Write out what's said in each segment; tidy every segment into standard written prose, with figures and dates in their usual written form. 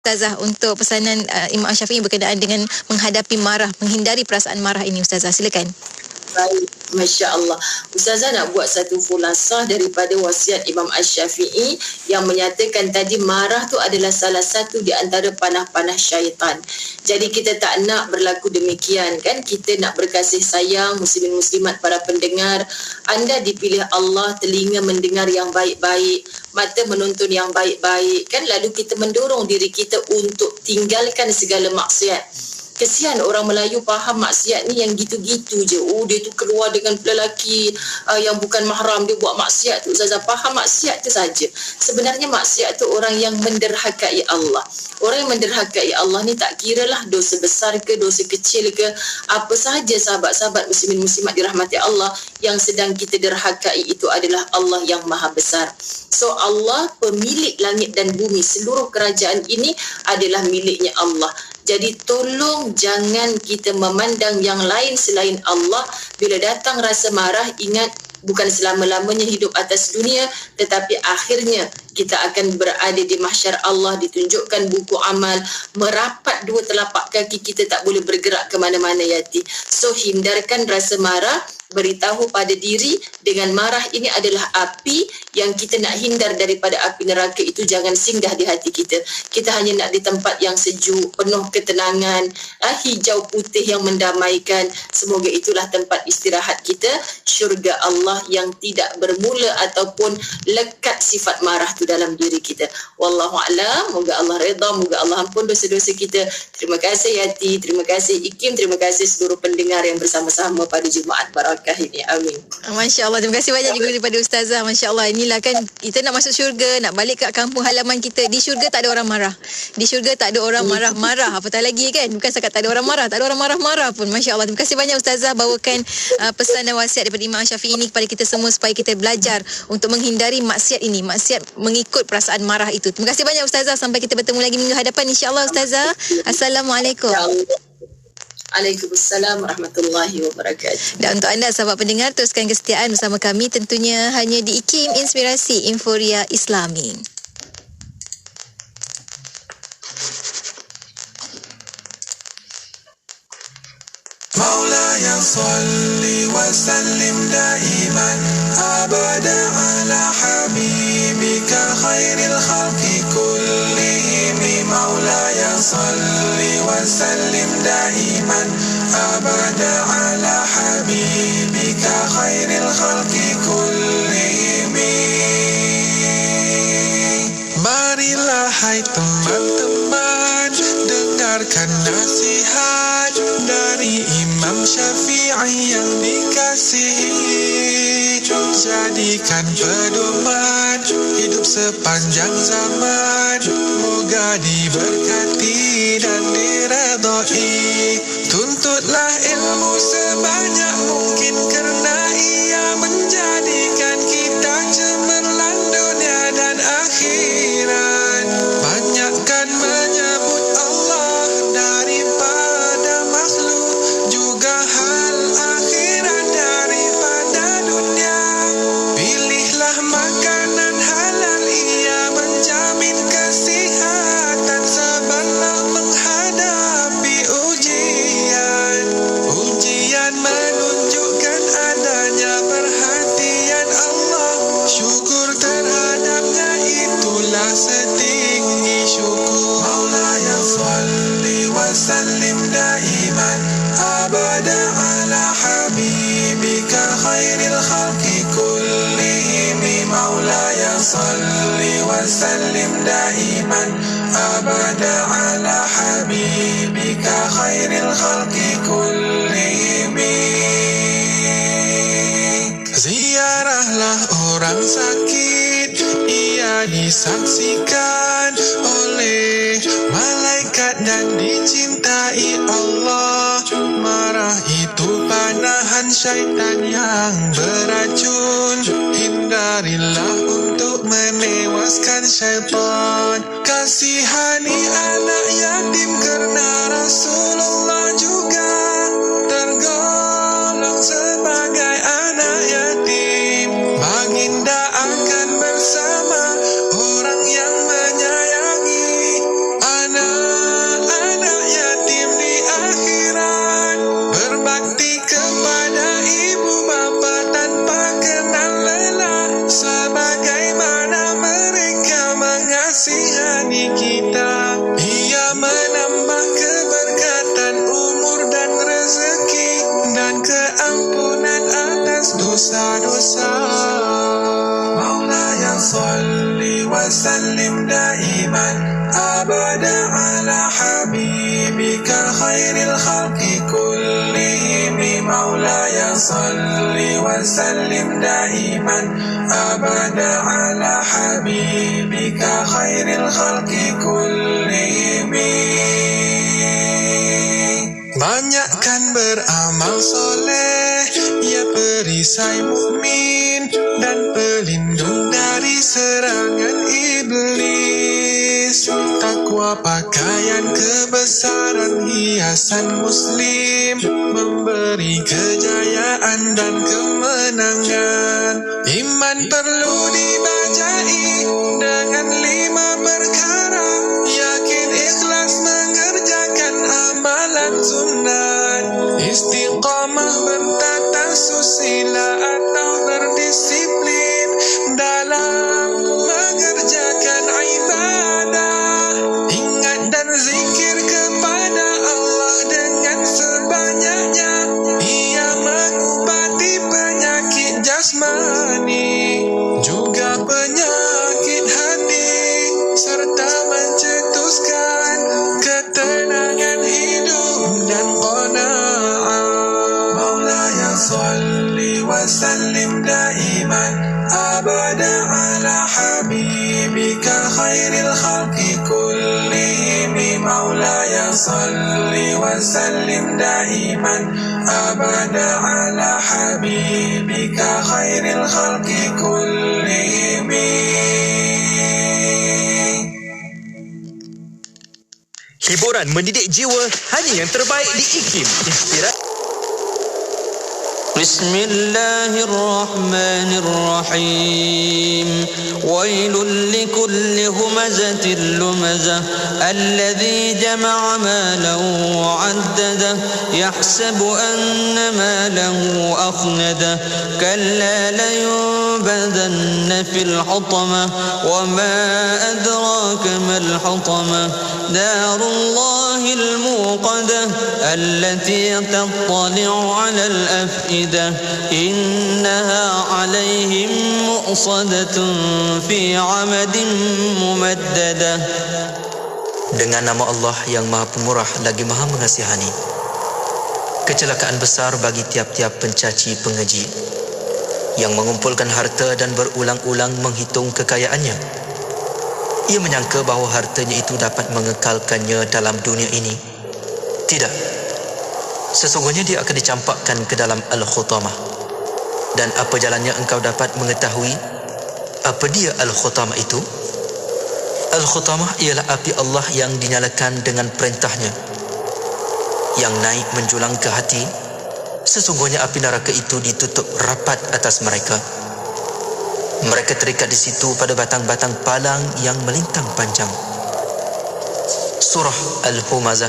Ustazah untuk pesanan Imam Syafi'i berkenaan dengan menghadapi marah, menghindari perasaan marah ini Ustazah. Silakan. Baik, Masya Allah. Ustazah nak buat satu khulasah daripada wasiat Imam Asy-Syafi'i yang menyatakan tadi marah tu adalah salah satu di antara panah-panah syaitan. Jadi kita tak nak berlaku demikian kan. Kita nak berkasih sayang muslimin muslimat para pendengar. Anda dipilih Allah, telinga mendengar yang baik-baik, mata menonton yang baik-baik kan. Lalu kita mendorong diri kita untuk tinggalkan segala maksiat. Kesian orang Melayu faham maksiat ni yang gitu-gitu je. Oh, dia tu keluar dengan lelaki yang bukan mahram, dia buat maksiat tu. Ustazah faham maksiat tu saja. Sebenarnya maksiat tu orang yang menderhakai Allah. Orang yang menderhakai Allah ni tak kiralah dosa besar ke, dosa kecil ke, apa sahaja sahabat-sahabat muslimin muslimat dirahmati Allah, yang sedang kita derhakai itu adalah Allah yang maha besar. So Allah pemilik langit dan bumi, seluruh kerajaan ini adalah miliknya Allah. Jadi tolong jangan kita memandang yang lain selain Allah. Bila datang rasa marah, ingat bukan selama-lamanya hidup atas dunia, tetapi akhirnya kita akan berada di mahsyar Allah, ditunjukkan buku amal, merapat dua telapak kaki kita, tak boleh bergerak ke mana-mana yati. So hindarkan rasa marah, beritahu pada diri dengan marah ini adalah api yang kita nak hindar daripada api neraka itu, jangan singgah di hati kita. Kita hanya nak di tempat yang sejuk, penuh ketenangan, hijau putih yang mendamaikan. Semoga itulah tempat istirahat kita, syurga Allah yang tidak bermula ataupun lekat sifat marah tu dalam diri kita. Wallahu a'lam. Moga Allah redha, moga Allah ampun dosa-dosa kita. Terima kasih Yati, terima kasih Ikim, terima kasih seluruh pendengar yang bersama-sama pada Jumaat Barakah ini. Amin. Masya Allah, terima kasih banyak juga daripada Ustazah. Masya Allah, inilah kan kita nak masuk syurga, nak balik ke kampung halaman kita. Di syurga tak ada orang marah. Di syurga tak ada orang marah-marah. Apatah lagi kan, bukan sekat tak ada orang marah, tak ada orang marah-marah pun. Masya Allah, terima kasih banyak Ustazah bawakan pesan dan wasiat daripada Imam Syafi'i ini kepada kita semua supaya kita belajar untuk menghindari maksiat ini, maksiat mengikut perasaan marah itu. Terima kasih banyak Ustazah. Sampai kita bertemu lagi minggu hadapan insya-Allah Ustazah. Assalamualaikum. Waalaikumsalam warahmatullahi wabarakatuh. Dan untuk anda sahabat pendengar, teruskan kesetiaan bersama kami tentunya hanya di IKIM Inspirasi Inforia Islami. مولاي صل وسلم دائما أبدا على حبيبك خير الخلق كلهم مولاي صل وسلم دائما أبدا على حبيبك خير الخلق كلهم. Marilah hai teman-teman, dengarkan nasihat dari Imam Syafi'i yang dikasihi. Jadikan pedoman hidup sepanjang zaman, moga diberkati dan diredai. Tuntutlah ilmu sebanyak mungkin kerana ia menjadikan kita cemerlang dunia dan akhirat. Banyakkan menyebut Allah daripada makhluk, juga hal akhirat daripada dunia. Pilihlah makanan halal, ia menjamin kesihatan sebelum menghadapi ujian. Ujian menunjukkan adanya perhatian Allah, syukur terhadapnya itulah setinggi syukur. Maulaya salli wa sallim daiman abada ala habibika khairil khalqi kullihim. Maulaya salli wa sallim daiman abada ala habibika khairil khalqi kullihim. Ziarahlah orang sakit, ia disaksikan oleh malaikat dan dicintai Allah. Marah itu panahan syaitan yang beracun, hindarilah untuk menewaskan syaitan. Kasihani anak yatim kerana Rasulullah juga tergolong sebagai anak yatim. Baginda akan bersama orang yang menyayangi anak أبدا على حبيبك خير الخلق كلهم مولاي صل وسلم دائما أبدا على حبيبك خير الخلق كلهم. Banyakkan beramal soleh, ya perisai mukmin dan pelindung dari serangan iblis. Takwa pakaian kebesaran hiasan muslim, memberi kejayaan dan kemenangan. Iman perlu dibajai dengan 5 perkara, yakin ikhlas mengerjakan amalan sunat, istiqamah bertata susila atau berdisiplin dalam mengerjakan ibadah. Ingat dan zikir kepada Allah dengan sebanyaknya, ia mengobati penyakit jasmani juga penyakit hati, serta mencetuskan ketenangan hidup dan qanaah. Maulaya salli wa sallim daiman abada ala habibika khairil khalqi kullihim. Maulaya salli wa sallim daiman abada ala habibika khairil khalqi kullihim. Hiburan mendidik jiwa hanya yang terbaik di IKIM. Inspirasi. Bismillahirrahmanirrahim. Wailul likulli humazatil lumazah alladhi jama'a malan wa 'addadah yahsabu anna malahu akhnadah kalla layunbadanna fil hutamah wa ma adraka mal hutamah narullahil muqadah allati tattali'u 'alal afidah innaha 'alaihim mu'sadatun fi 'amadin mumaddadah. Dengan nama Allah yang Maha Pemurah lagi Maha Mengasihani. Kecelakaan besar bagi tiap-tiap pencaci pengeji yang mengumpulkan harta dan berulang-ulang menghitung kekayaannya. Ia menyangka bahawa hartanya itu dapat mengekalkannya dalam dunia ini. Tidak. Sesungguhnya dia akan dicampakkan ke dalam Al-Khutamah. Dan apa jalannya engkau dapat mengetahui apa dia Al-Khutamah itu? Al-Khutamah ialah api Allah yang dinyalakan dengan perintahnya, yang naik menjulang ke hati. Sesungguhnya api neraka itu ditutup rapat atas mereka. Mereka terikat di situ pada batang-batang palang yang melintang panjang. Surah Al-Humazah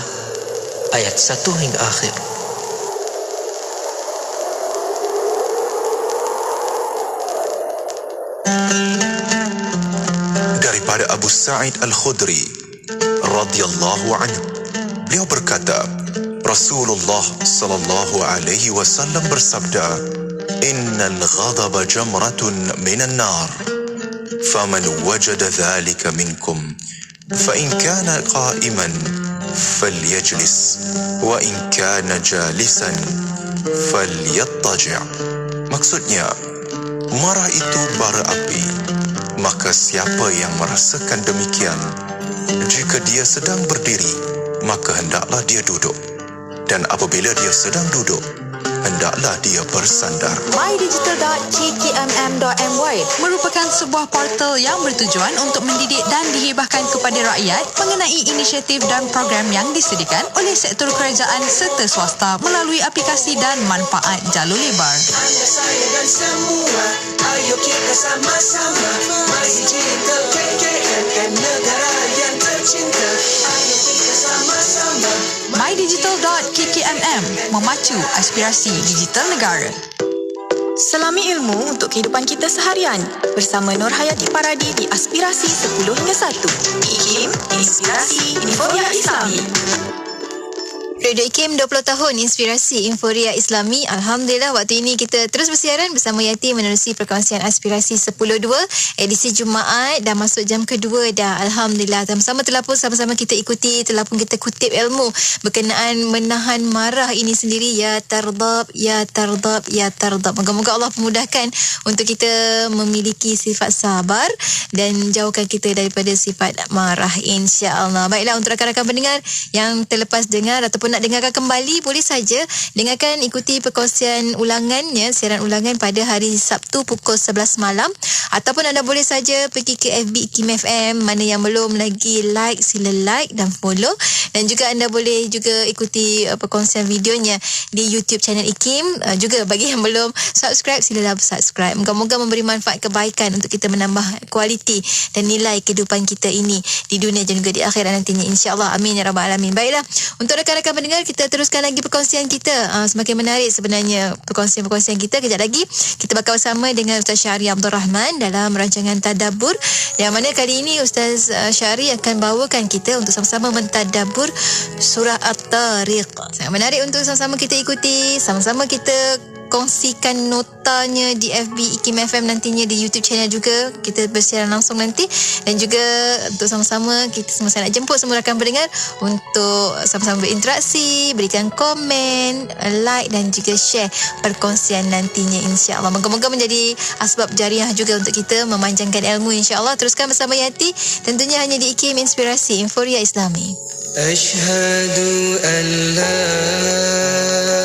ayat 1 hingga akhir. Daripada Abu Sa'id Al-Khudri radhiyallahu anhu, beliau berkata, Rasulullah sallallahu alaihi wasallam bersabda, Innal ghadaba jamratun minan nar, faman wajada dhalika minkum, fa in kana qa'iman falyajlis, wa in kana jalisan falyattaji'. Maksudnya, marah itu bara api. Maka siapa yang merasakan demikian, jika dia sedang berdiri, maka hendaklah dia duduk. Dan apabila dia sedang duduk, hendaklah dia bersandar. mydigital.kkmm.my merupakan sebuah portal yang bertujuan untuk mendidik dan dihibahkan kepada rakyat mengenai inisiatif dan program yang disediakan oleh sektor kerajaan serta swasta melalui aplikasi dan manfaat jalur lebar. Saya dan semua, ayo kita sama-sama MyDigital KKM, negara yang tercinta. Ayo kita sama-sama mydigital.kkmm memacu aspirasi digital negara. Selami ilmu untuk kehidupan kita seharian bersama Nur Hayati Paradi di Aspirasi 10 hingga 1. IKIM, Inspirasi Informia Islami. Radio IKIM 20 tahun inspirasi Inforia Islami. Alhamdulillah waktu ini kita terus bersiaran bersama Yati menerusi perkongsian aspirasi 10.2 edisi Jumaat dah masuk jam kedua dah. Alhamdulillah sama-sama telah pun sama-sama kita ikuti, telah pun kita kutip ilmu berkenaan menahan marah ini sendiri. Ya tardab, ya tardab, ya tardab. Moga-moga Allah memudahkan untuk kita memiliki sifat sabar dan jauhkan kita daripada sifat marah, insya-Allah. Baiklah, untuk rakan-rakan pendengar yang terlepas dengar ataupun nak dengarkan kembali, boleh saja dengarkan, ikuti perkongsian ulangannya, siaran ulangan pada hari Sabtu pukul 11 malam, ataupun anda boleh saja pergi ke FB IKIM FM. Mana yang belum lagi like, sila like dan follow, dan juga anda boleh juga ikuti perkongsian videonya di YouTube channel IKIM. Juga bagi yang belum subscribe, silalah subscribe. Moga-moga memberi manfaat kebaikan untuk kita menambah kualiti dan nilai kehidupan kita ini di dunia dan juga di akhirat nantinya, insya-Allah. Amin ya rabbal alamin. Baiklah, untuk rakan-rakan pendengar, kita teruskan lagi perkongsian kita. Semakin menarik sebenarnya perkongsian kita. Kejap lagi kita bakal bersama dengan Ustaz Syahri Abdul Rahman dalam rancangan Tadabbur, yang mana kali ini Ustaz Syahri akan bawakan kita untuk sama-sama mentadabbur surah At-Tariq. Sangat menarik untuk sama-sama kita ikuti, sama-sama kita kongsikan notanya di FB IKIM FM nantinya, di YouTube channel juga kita bersiaran langsung nanti, dan juga untuk sama-sama kita sama-sama nak jemput semua rakan pendengar untuk sama-sama berinteraksi, berikan komen, like dan juga share perkongsian nantinya, insya-Allah. Moga-moga menjadi asbab jariah juga untuk kita memanjangkan ilmu, insya-Allah. Teruskan bersama Yati, tentunya hanya di IKIM Inspirasi Inforia Islami. Asyhadu an la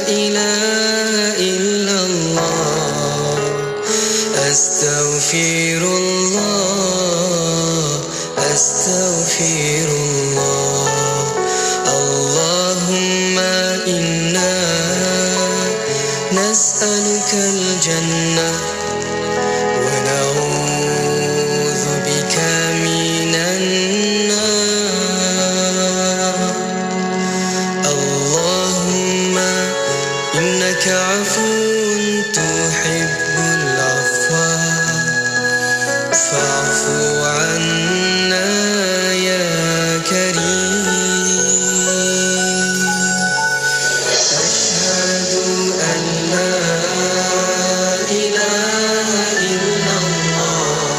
ilaha illallah, astaghfirullah, astaghfirullah. Allahumma inna nas'alukal jannah wa na'udzu bika minan إنك عفو تحب العفو فاعف عنا يا كريم. أشهد أن لا إله إلا الله،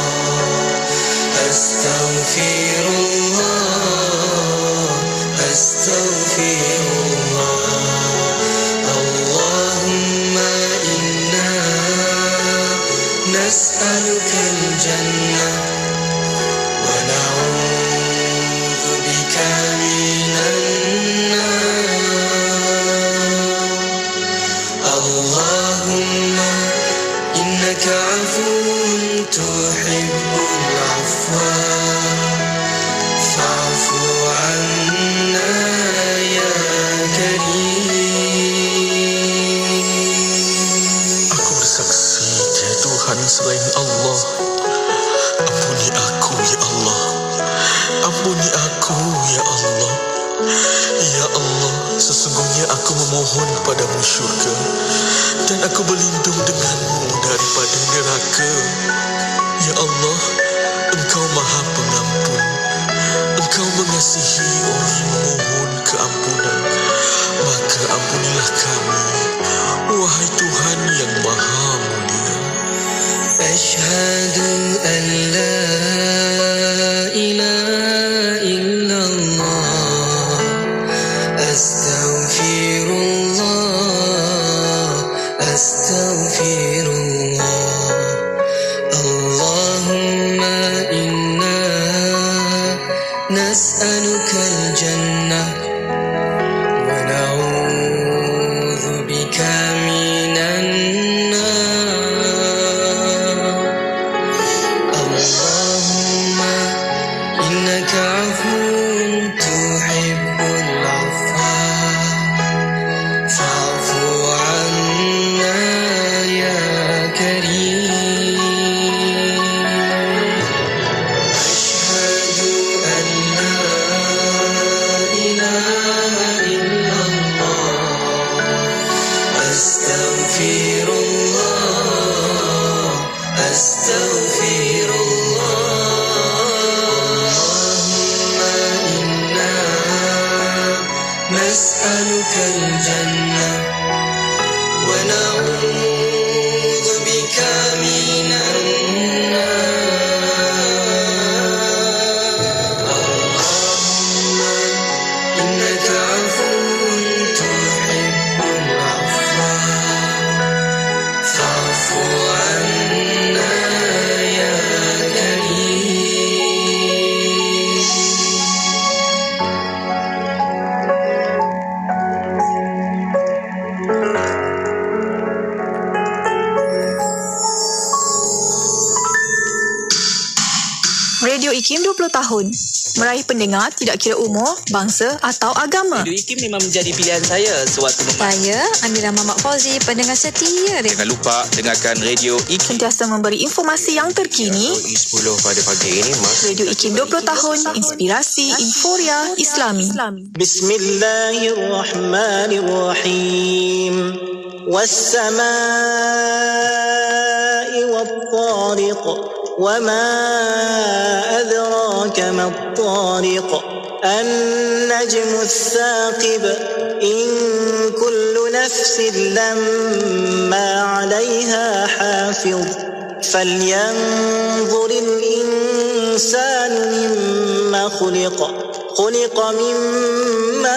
أستغفر الله، أستغفر الله. نسألك الجنة ونعوذ بك من النار. اللهم إنك عفو تحب العفو فاعف عنا يا كريم. Aku bersaksi tiada Tuhan selain Allah. Ampuni aku ya Allah, ampuni aku ya Allah. Ya Allah, sesungguhnya aku memohon padamu syurga, dan aku berlindung denganmu daripada neraka. Ya Allah, Engkau Maha Pengampun, Engkau mengasihi orang yang memohon keampunan. Maka ampunilah kami, wahai Tuhan yang Maha Mulia. أشهد أن لا إله إلا الله، أستغفر الله، أستغفر الله. اللهم إنا نسألك الجنة الجنة ونعوذ بك من النار اللهم إنك عفو تحب العفو فاعف عنا يا كريم. Radio IKIM 20 tahun. Meraih pendengar tidak kira umur, bangsa atau agama. Radio IKIM memang menjadi pilihan saya sewaktu Saya Amira Mamak Fauzi, pendengar setia. Jangan lupa dengarkan Radio IKIM. Sentiasa memberi informasi yang terkini. 10 pada pagi ini, Mas. Radio IKIM 20 tahun, inspirasi, inforia, Islami. Bismillahirrahmanirrahim. Wassama'i wattariq. وما أدراك ما الطارق النجم الثاقب إن كل نفس لما عليها حافظ فلينظر الإنسان مما خلق من ماء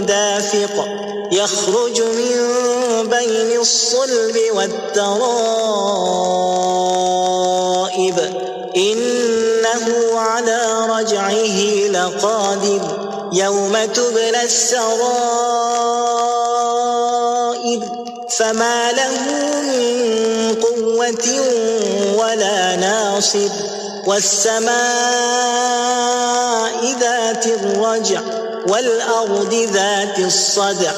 دافق يخرج من بين الصلب والترائب إنه على رجعه لقادر يوم تبلى السرائر فما له من قوة ولا ناصر والسماء ذات الرجع والأرض ذات الصدع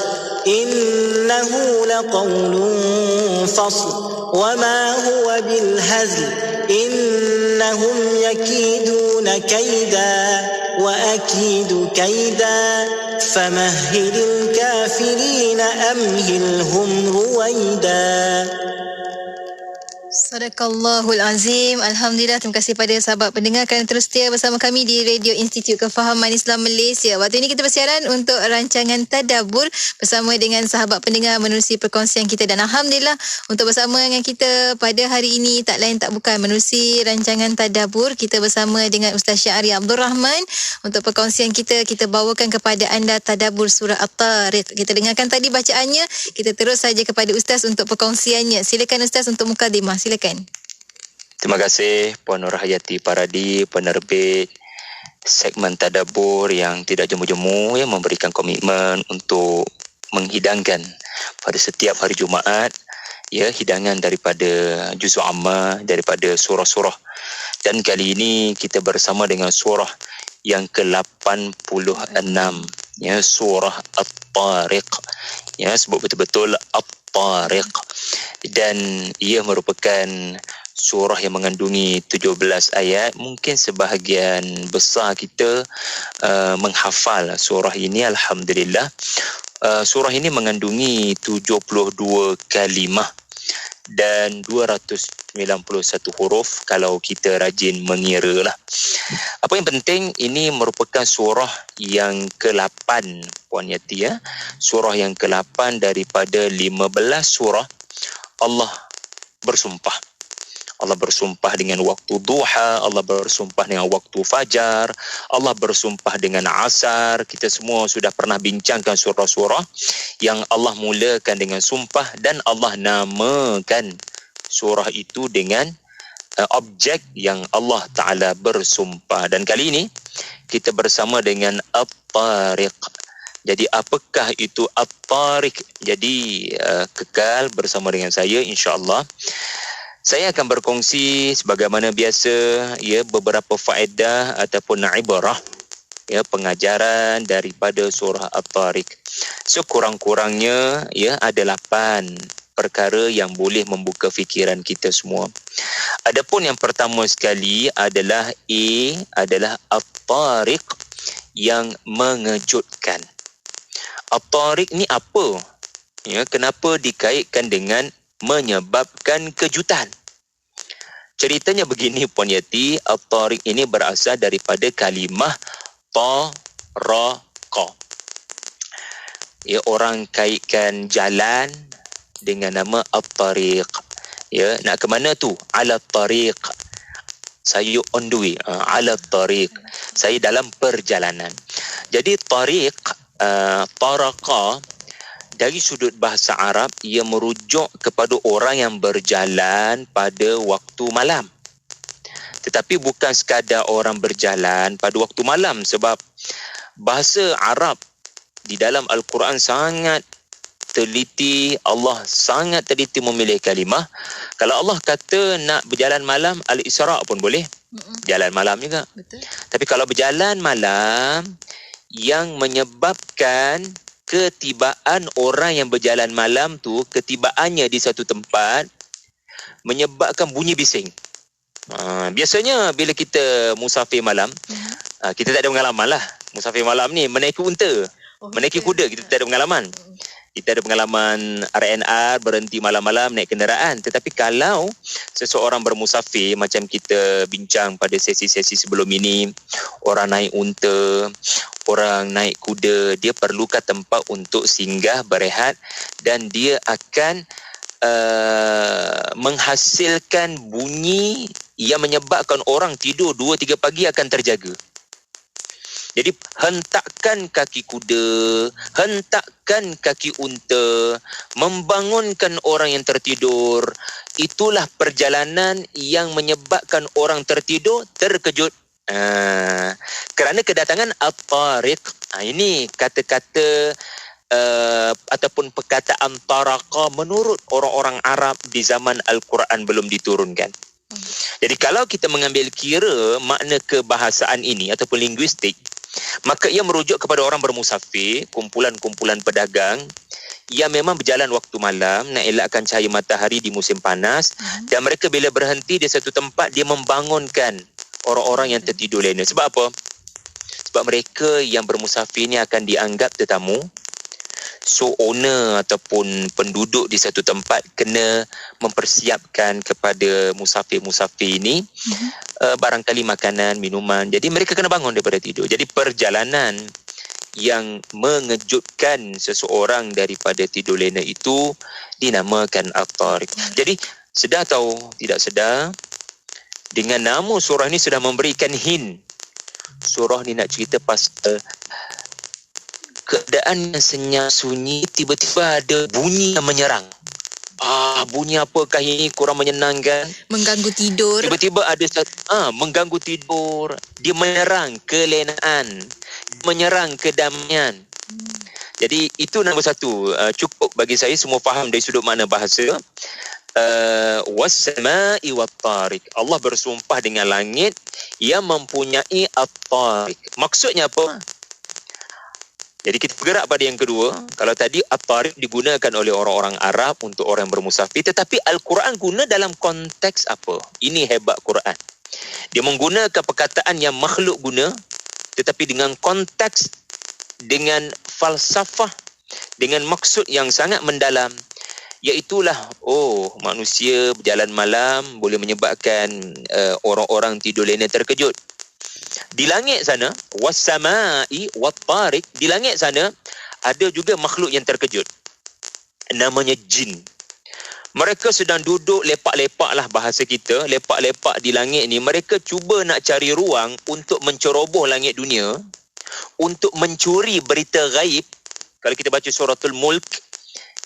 إنه لقول فصل وما هو بالهزل إنهم يكيدون كيدا وأكيد كيدا فمهل الكافرين أمهلهم رويدا. Sadaqallahul Azim. Alhamdulillah, terima kasih pada sahabat pendengar kerana terus setia bersama kami di Radio Institut Kefahaman Islam Malaysia. Waktu ini kita bersiaran untuk rancangan Tadabbur bersama dengan sahabat pendengar menerusi perkongsian kita, dan Alhamdulillah untuk bersama dengan kita pada hari ini tak lain tak bukan menerusi rancangan Tadabbur kita bersama dengan Ustaz Syahri Abdul Rahman. Untuk perkongsian kita bawakan kepada anda Tadabbur surah At-Tariq. Kita dengarkan tadi bacaannya, kita terus saja kepada Ustaz untuk perkongsiannya. Silakan Ustaz untuk mukadimah. Silakan. Terima kasih Puan Nur Hayati Paradi, penerbit segmen Tadabbur yang tidak jemu-jemu, yang memberikan komitmen untuk menghidangkan pada setiap hari Jumaat hidangan daripada juzuk amma, daripada surah-surah. Dan kali ini kita bersama dengan surah yang ke-86, surah At-Tariq. Sebut betul-betul At-Tariq. Dan ia merupakan surah yang mengandungi 17 ayat. Mungkin sebahagian besar kita menghafal surah ini, alhamdulillah. Surah ini mengandungi 72 kalimah dan 291 huruf kalau kita rajin mengira lah. Apa yang penting, ini merupakan surah yang ke-8 Puan Yati, surah yang ke-8 daripada 15 surah. Allah bersumpah. Allah bersumpah dengan waktu duha, Allah bersumpah dengan waktu fajar, Allah bersumpah dengan asar. Kita semua sudah pernah bincangkan surah-surah yang Allah mulakan dengan sumpah, dan Allah namakan surah itu dengan objek yang Allah Ta'ala bersumpah. Dan kali ini kita bersama dengan At-Tariq. Jadi apakah itu At-Tariq? Jadi kekal bersama dengan saya, insya-Allah. Saya akan berkongsi sebagaimana biasa beberapa faedah ataupun ibarah, pengajaran daripada surah At-Tariq. Sekurang-kurangnya ada 8 perkara yang boleh membuka fikiran kita semua. Adapun yang pertama sekali adalah adalah At-Tariq yang mengejutkan. At-Tariq ni apa? Kenapa dikaitkan dengan menyebabkan kejutan? Ceritanya begini Puan Yati, At-Tariq ini berasal daripada kalimah Taraqa. ya, orang kaitkan jalan dengan nama at-tariq. Ya, nak ke mana tu? Ala tariq. Saya on the way. Ala tariq. Saya dalam perjalanan. Jadi tariq, taraqa, dari sudut bahasa Arab, ia merujuk kepada orang yang berjalan pada waktu malam. Tetapi bukan sekadar orang berjalan pada waktu malam, sebab bahasa Arab di dalam Al-Quran sangat teliti. Allah sangat teliti memilih kalimah. Kalau Allah kata nak berjalan malam, Al-Isra' pun boleh. Jalan malam juga. Betul. Tapi kalau berjalan malam yang menyebabkan ketibaan orang yang berjalan malam tu, ketibaannya di satu tempat menyebabkan bunyi bising. Biasanya bila kita musafir malam, kita tak ada pengalaman lah. Musafir malam ni menaiki unta, menaiki kuda, kita tak ada pengalaman. Kita ada pengalaman RNR, berhenti malam-malam naik kenderaan. Tetapi kalau seseorang bermusafir, macam kita bincang pada sesi-sesi sebelum ini, orang naik unta, orang naik kuda, dia perlukan tempat untuk singgah, berehat, dan dia akan menghasilkan bunyi yang menyebabkan orang tidur 2-3 pagi akan terjaga. Jadi hentakkan kaki kuda, hentakkan kaki unta, membangunkan orang yang tertidur. Itulah perjalanan yang menyebabkan orang tertidur terkejut. Kerana kedatangan at-tariq. Ini kata-kata ataupun perkataan taraqa menurut orang-orang Arab di zaman Al-Quran belum diturunkan. Jadi kalau kita mengambil kira makna kebahasaan ini ataupun linguistik, maka ia merujuk kepada orang bermusafir, kumpulan-kumpulan pedagang yang memang berjalan waktu malam nak elakkan cahaya matahari di musim panas, dan mereka bila berhenti di satu tempat, dia membangunkan orang-orang yang tertidur lainnya. Sebab apa? Sebab mereka yang bermusafir ni akan dianggap tetamu. So owner ataupun penduduk di satu tempat kena mempersiapkan kepada musafir-musafir ini barangkali makanan, minuman. Jadi mereka kena bangun daripada tidur. Jadi perjalanan yang mengejutkan seseorang daripada tidur lena itu dinamakan at-tariq. Jadi sedar atau tidak sedar, dengan nama surah ni sudah memberikan hint. Surah ni nak cerita pasal keadaan yang senyap sunyi, tiba-tiba ada bunyi yang menyerang. Bunyi apakah ini, kurang menyenangkan, mengganggu tidur. Tiba-tiba ada mengganggu tidur. Dia menyerang kelenaan, menyerang kedamaian. Jadi itu nombor satu. Cukup bagi saya semua faham dari sudut makna bahasa. Was-sama'i wat-tariq. Allah bersumpah dengan langit yang mempunyai at-tariq. Maksudnya apa? Jadi kita bergerak pada yang kedua. Kalau tadi at-tariq digunakan oleh orang-orang Arab untuk orang yang bermusafir, tetapi Al-Quran guna dalam konteks apa? Ini hebat Quran. Dia menggunakan perkataan yang makhluk guna, tetapi dengan konteks, dengan falsafah, dengan maksud yang sangat mendalam. Iaitulah, manusia berjalan malam boleh menyebabkan orang-orang tidur lena terkejut. Di langit sana, was-sama'i wat-tariq, di langit sana ada juga makhluk yang terkejut. Namanya jin. Mereka sedang duduk lepak-lepak lah bahasa kita, lepak-lepak di langit ni. Mereka cuba nak cari ruang untuk menceroboh langit dunia, untuk mencuri berita gaib. Kalau kita baca suratul Mulk,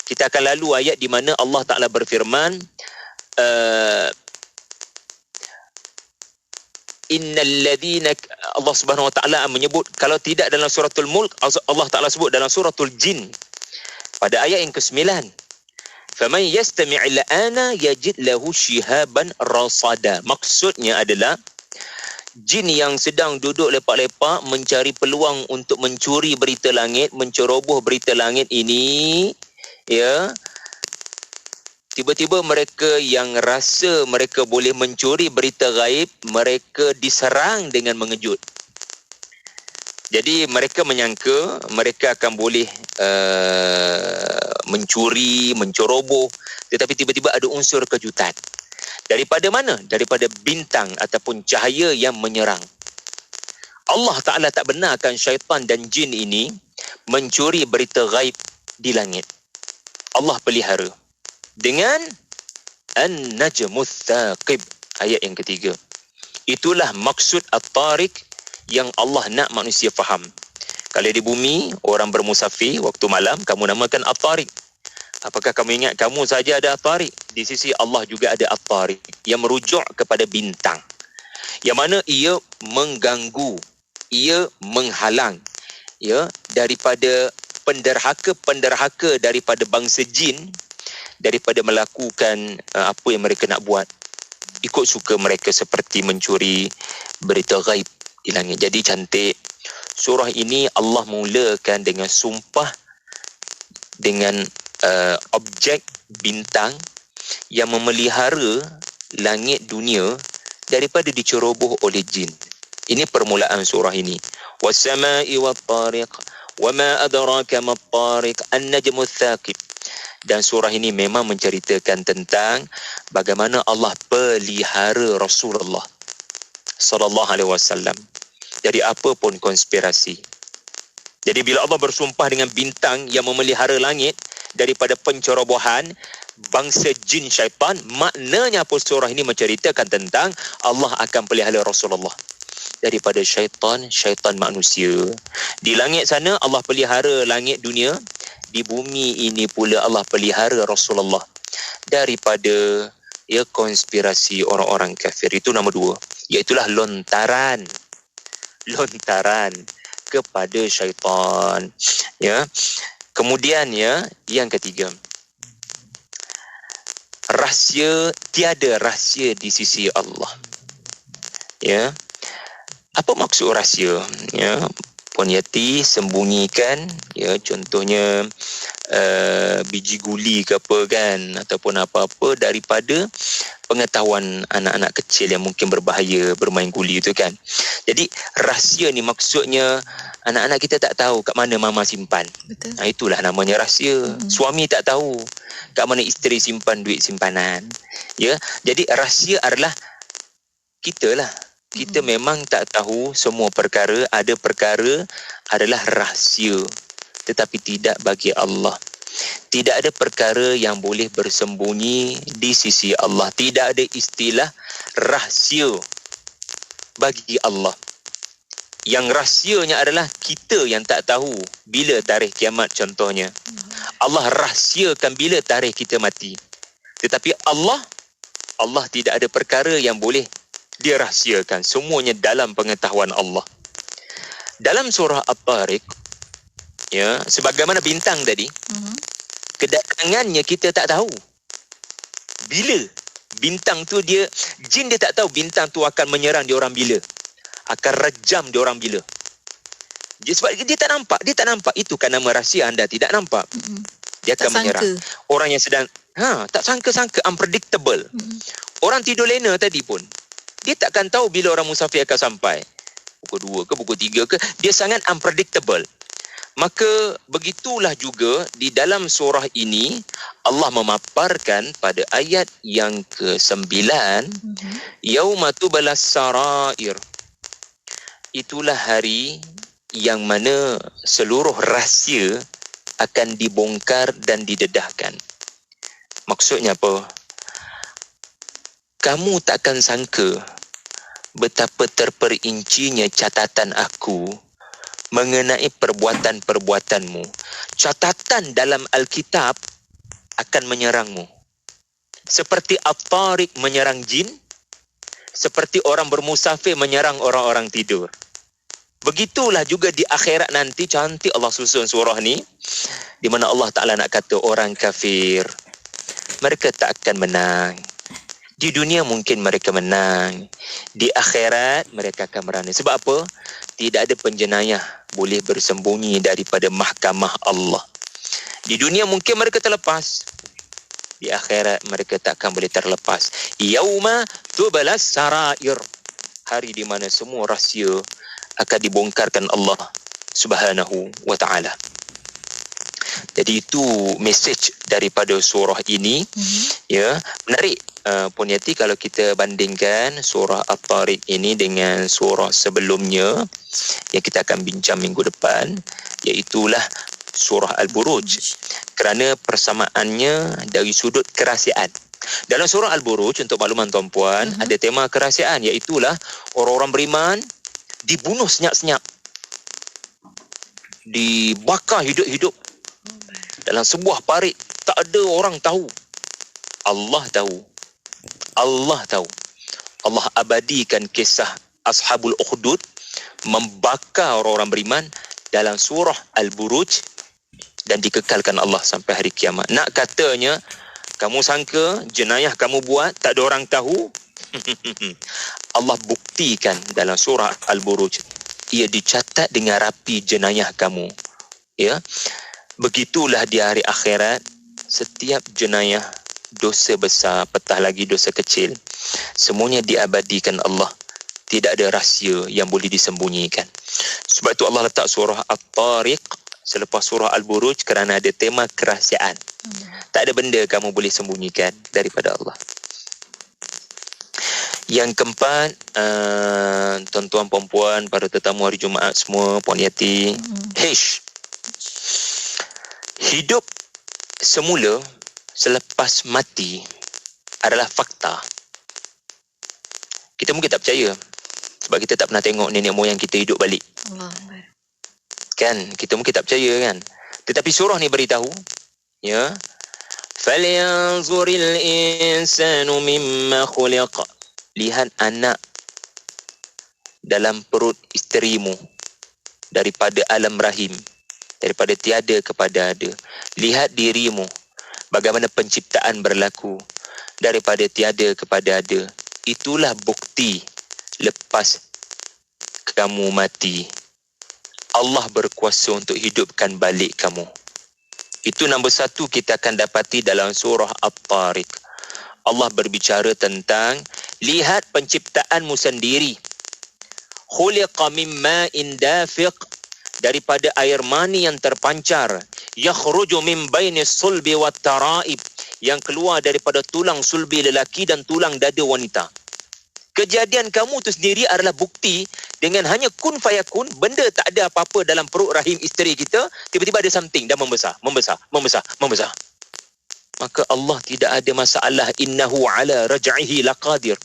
kita akan lalu ayat di mana Allah Ta'ala berfirman, Allah Subhanahu Wa Ta'ala menyebut, kalau tidak dalam suratul Mulk, Allah Ta'ala sebut dalam suratul Jin pada ayat yang ke-9, faman yastami'il ana yajid lahu shihaban rasada. Maksudnya adalah jin yang sedang duduk lepak-lepak mencari peluang untuk mencuri berita langit, menceroboh berita langit ini, ya, tiba-tiba mereka yang rasa mereka boleh mencuri berita gaib, mereka diserang dengan mengejut. Jadi mereka menyangka mereka akan boleh mencuri, menceroboh, tetapi tiba-tiba ada unsur kejutan. Daripada mana? Daripada bintang ataupun cahaya yang menyerang. Allah Ta'ala tak benarkan syaitan dan jin ini mencuri berita ghaib di langit. Allah pelihara dengan An-Najmus Thaqib, ayat yang ketiga. Itulah maksud At-Tariq yang Allah nak manusia faham. Kalau di bumi, orang bermusafir waktu malam, kamu namakan At-Tariq. Apakah kamu ingat kamu saja ada At-Tariq? Di sisi Allah juga ada At-Tariq yang merujuk kepada bintang, yang mana ia mengganggu, ia menghalang ya daripada penderhaka daripada bangsa jin, daripada melakukan apa yang mereka nak buat ikut suka mereka, seperti mencuri berita ghaib di langit. Jadi cantik. Surah ini Allah mulakan dengan sumpah dengan objek bintang yang memelihara langit dunia daripada diceroboh oleh jin. Ini permulaan surah ini. Was-sama'i wat-tariq wama adraka mat-tariq an-najmu tsaqib. Dan surah ini memang menceritakan tentang bagaimana Allah pelihara Rasulullah sallallahu alaihi wasallam dari apa pun konspirasi. Jadi bila Allah bersumpah dengan bintang yang memelihara langit daripada pencerobohan bangsa jin syaitan, maknanya apa surah ini menceritakan tentang Allah akan pelihara Rasulullah daripada syaitan manusia. Di langit sana Allah pelihara langit dunia, di bumi ini pula Allah pelihara Rasulullah daripada konspirasi orang-orang kafir. Itu nama dua, iaitulah lontaran kepada syaitan. Ya. Kemudian yang ketiga, tiada rahsia di sisi Allah. Ya. Apa maksud rahsia? Ya, Puan Yati sembunyikan, contohnya biji guli ke apa kan, ataupun apa-apa daripada pengetahuan anak-anak kecil yang mungkin berbahaya bermain guli itu kan. Jadi rahsia ni maksudnya anak-anak kita tak tahu kat mana mama simpan. Betul. Itulah namanya rahsia. Suami tak tahu kat mana isteri simpan duit simpanan. Ya, jadi rahsia adalah kita lah. Kita memang tak tahu semua perkara, ada perkara adalah rahsia, tetapi tidak bagi Allah. Tidak ada perkara yang boleh bersembunyi di sisi Allah. Tidak ada istilah rahsia bagi Allah. Yang rahsianya adalah kita yang tak tahu bila tarikh kiamat contohnya. Allah rahsiakan bila tarikh kita mati. Tetapi Allah tidak ada perkara yang boleh dia rahsiakan, semuanya dalam pengetahuan Allah. Dalam surah At-Tariq, sebagaimana bintang tadi, kedatangannya kita tak tahu bila. Bintang tu jin dia tak tahu bintang tu akan menyerang dia orang bila, akan rejam dia orang bila. Sebab dia tak nampak. Itu kan nama rahsia, anda tidak nampak. Dia akan menyerang orang yang sedang tak sangka-sangka, unpredictable. Orang tidur lena tadi pun dia takkan tahu bila orang musafir akan sampai. Pukul 2 ke, pukul 3 ke. Dia sangat unpredictable. Maka begitulah juga di dalam surah ini, Allah memaparkan pada ayat yang ke-9, Yauma tubalas sarair. Itulah hari yang mana seluruh rahsia akan dibongkar dan didedahkan. Maksudnya apa? Kamu takkan sangka betapa terperincinya catatan aku mengenai perbuatan-perbuatanmu. Catatan dalam Alkitab akan menyerangmu. Seperti At-Tariq menyerang jin, seperti orang bermusafir menyerang orang-orang tidur. Begitulah juga di akhirat nanti. Cantik Allah susun surah ni, di mana Allah Ta'ala nak kata orang kafir, mereka tak akan menang. Di dunia mungkin mereka menang, di akhirat mereka akan merana. Sebab apa? Tidak ada penjenayah boleh bersembunyi daripada mahkamah Allah. Di dunia mungkin mereka terlepas, di akhirat mereka tak akan boleh terlepas. Yauma tubalas sarair, hari di mana semua rahsia akan dibongkarkan Allah Subhanahu wa ta'ala. Jadi itu message daripada surah ini. Ya, menarik. Puan Yati, kalau kita bandingkan surah At-Tariq ini dengan surah sebelumnya yang kita akan bincang minggu depan, Iaitulah surah Al-Buruj. Kerana persamaannya dari sudut kerahsiaan. Dalam surah Al-Buruj, untuk makluman tuan-puan, ada tema kerahsiaan, iaitulah orang-orang beriman dibunuh senyap-senyap, dibakar hidup-hidup dalam sebuah parit. Tak ada orang tahu. Allah tahu. Allah tahu. Allah abadikan kisah Ashabul Ukhdud membakar orang-orang beriman dalam surah Al-Buruj dan dikekalkan Allah sampai hari kiamat. Nak katanya kamu sangka jenayah kamu buat tak ada orang tahu? Allah buktikan dalam surah Al-Buruj, ia dicatat dengan rapi jenayah kamu. Ya. Begitulah di hari akhirat, setiap jenayah, dosa besar, petah lagi dosa kecil, semuanya diabadikan Allah. Tidak ada rahsia yang boleh disembunyikan. Sebab itu Allah letak surah At-Tariq selepas surah Al-Buruj kerana ada tema kerahsiaan. Tak ada benda kamu boleh sembunyikan daripada Allah. Yang keempat, tuan-tuan, puan-puan, para tetamu hari Jumaat semua, Puan Yati, hidup semula selepas mati adalah fakta. Kita mungkin tak percaya sebab kita tak pernah tengok nenek moyang kita hidup balik. Kan, kita mungkin tak percaya kan. Tetapi surah ni beritahu, ya, falyanzuril insanu mimma khuliq. Lihat anak dalam perut isterimu daripada alam rahim, daripada tiada kepada ada. Lihat dirimu bagaimana penciptaan berlaku daripada tiada kepada ada. Itulah bukti lepas kamu mati, Allah berkuasa untuk hidupkan balik kamu. Itu nombor satu kita akan dapati dalam surah At-Tariq. Allah berbicara tentang lihat penciptaanmu sendiri. Khuliqa min ma'in dafiq, daripada air mani yang terpancar. Yakhruju min bainis sulbi wat tara'ib, yang keluar daripada tulang sulbi lelaki dan tulang dada wanita. Kejadian kamu tu sendiri adalah bukti. Dengan hanya kun fayakun, benda tak ada apa-apa dalam perut rahim isteri kita, tiba-tiba ada something dan membesar. Maka Allah tidak ada masalah. Innahu ala raj'ihi laqadir.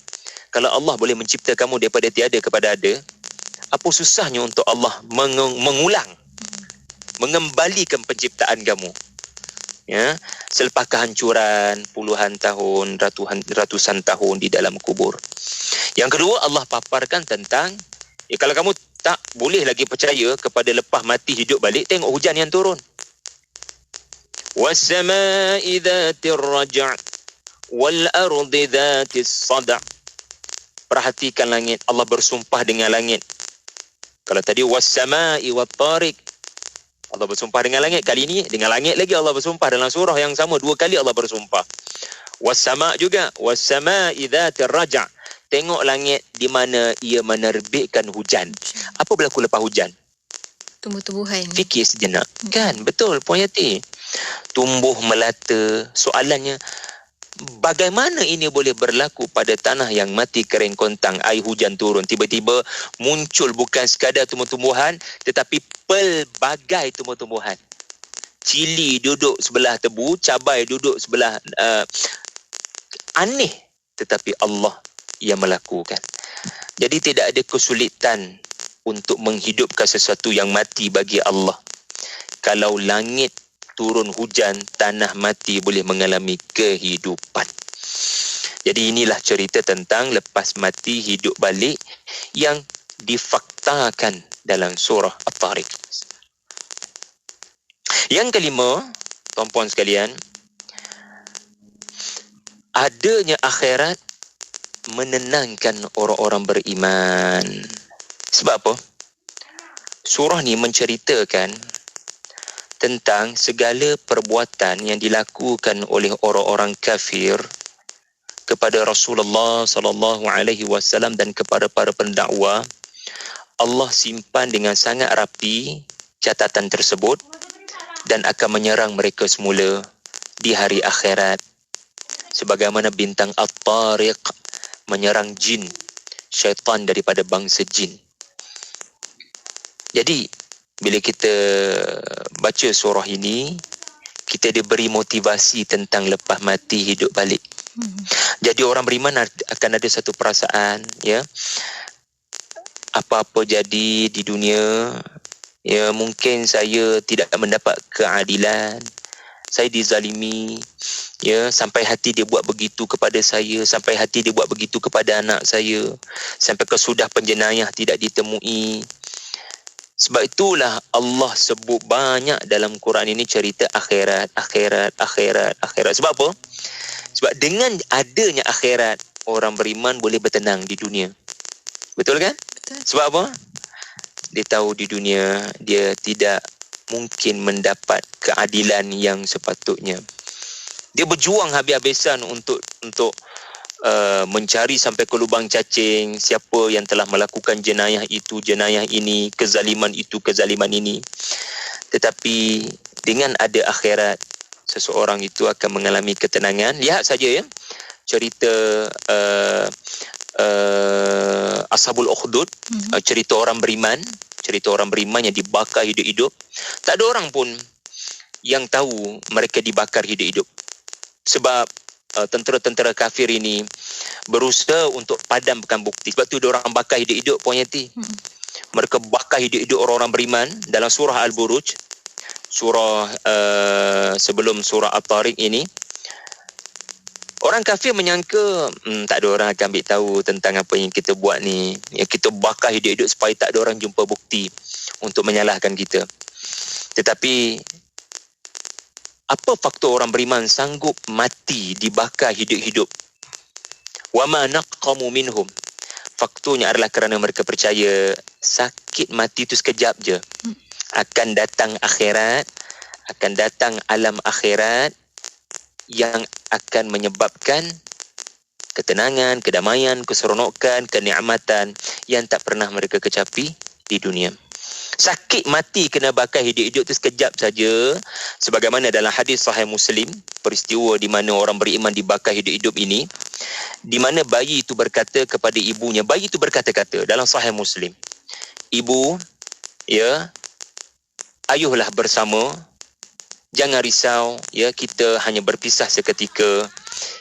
Kalau Allah boleh mencipta kamu daripada tiada kepada ada, apa susahnya untuk Allah mengulang, mengembalikan penciptaan kamu? Ya, selepas kehancuran puluhan tahun, ratusan tahun di dalam kubur. Yang kedua, Allah paparkan tentang, kalau kamu tak boleh lagi percaya kepada lepas mati hidup balik, tengok hujan yang turun. Was-samaa'i dhatir raja' wal ardi dhatis sada'. Perhatikan langit. Allah bersumpah dengan langit. Kalau tadi was-samaa'i wat-tariq, Allah bersumpah dengan langit. Kali ini dengan langit lagi Allah bersumpah. Dalam surah yang sama 2 kali Allah bersumpah. Was-sama' juga. Was-samaa'i dhatir raja'. Tengok langit di mana ia menerbitkan hujan. Apa berlaku lepas hujan? Tumbuh-tumbuhan. Fikir sejenak. Kan? Betul, Puan Yati. Tumbuh melata. Soalannya, bagaimana ini boleh berlaku pada tanah yang mati kering kontang, air hujan turun, tiba-tiba muncul bukan sekadar tumbuh-tumbuhan, tetapi pelbagai tumbuh-tumbuhan. Cili duduk sebelah tebu, cabai duduk sebelah aneh, tetapi Allah yang melakukan. Jadi tidak ada kesulitan untuk menghidupkan sesuatu yang mati bagi Allah. Kalau langit turun hujan, tanah mati boleh mengalami kehidupan. Jadi inilah cerita tentang lepas mati hidup balik yang difaktakan dalam surah At-Tariq. Yang kelima, tuan-puan sekalian, adanya akhirat menenangkan orang-orang beriman. Sebab apa? Surah ni menceritakan tentang segala perbuatan yang dilakukan oleh orang-orang kafir kepada Rasulullah sallallahu alaihi wasallam dan kepada para pendakwa. Allah simpan dengan sangat rapi catatan tersebut dan akan menyerang mereka semula di hari akhirat. Sebagaimana bintang At-Tariq menyerang jin, syaitan daripada bangsa jin. Jadi bila kita baca surah ini, kita diberi motivasi tentang lepas mati hidup balik. Jadi orang beriman akan ada satu perasaan, ya, apa-apa jadi di dunia, ya, mungkin saya tidak mendapat keadilan, saya dizalimi, ya, sampai hati dia buat begitu kepada saya, sampai hati dia buat begitu kepada anak saya, sampai kesudah penjenayah tidak ditemui. Sebab itulah Allah sebut banyak dalam Quran ini cerita akhirat. Sebab apa? Sebab dengan adanya akhirat, orang beriman boleh bertenang di dunia. Betul kan? Betul. Sebab apa? Dia tahu di dunia dia tidak mungkin mendapat keadilan yang sepatutnya. Dia berjuang habis-habisan untuk mencari sampai ke lubang cacing siapa yang telah melakukan jenayah itu, jenayah ini, kezaliman itu, kezaliman ini. Tetapi dengan ada akhirat, seseorang itu akan mengalami ketenangan. Lihat saja, ya, cerita Ashabul Ukhdud, cerita orang beriman yang dibakar hidup-hidup. Tak ada orang pun yang tahu mereka dibakar hidup-hidup. Sebab tentera-tentera kafir ini berusaha untuk padamkan bukti. Sebab tu dia orang bakar hidup-hidup, Puan Yati. Mereka bakar hidup-hidup orang-orang beriman. Dalam surah Al-Buruj, surah sebelum surah At-Tariq ini, orang kafir menyangka tak ada orang akan ambil tahu tentang apa yang kita buat ni. Kita bakar hidup-hidup supaya tak ada orang jumpa bukti untuk menyalahkan kita. Tetapi apa faktor orang beriman sanggup mati dibakar hidup-hidup? Wa ma naqamu minhum. Faktornya adalah kerana mereka percaya sakit mati itu sekejap je. Akan datang akhirat, akan datang alam akhirat yang akan menyebabkan ketenangan, kedamaian, keseronokan, kenikmatan yang tak pernah mereka kecapi di dunia. Sakit mati kena bakar hidup-hidup itu sekejap saja. Sebagaimana dalam hadis Sahih Muslim, peristiwa di mana orang beriman dibakar hidup-hidup ini, di mana bayi itu berkata kepada ibunya, bayi itu berkata-kata dalam Sahih Muslim, ibu, ya, ayuhlah bersama, jangan risau, ya, kita hanya berpisah seketika,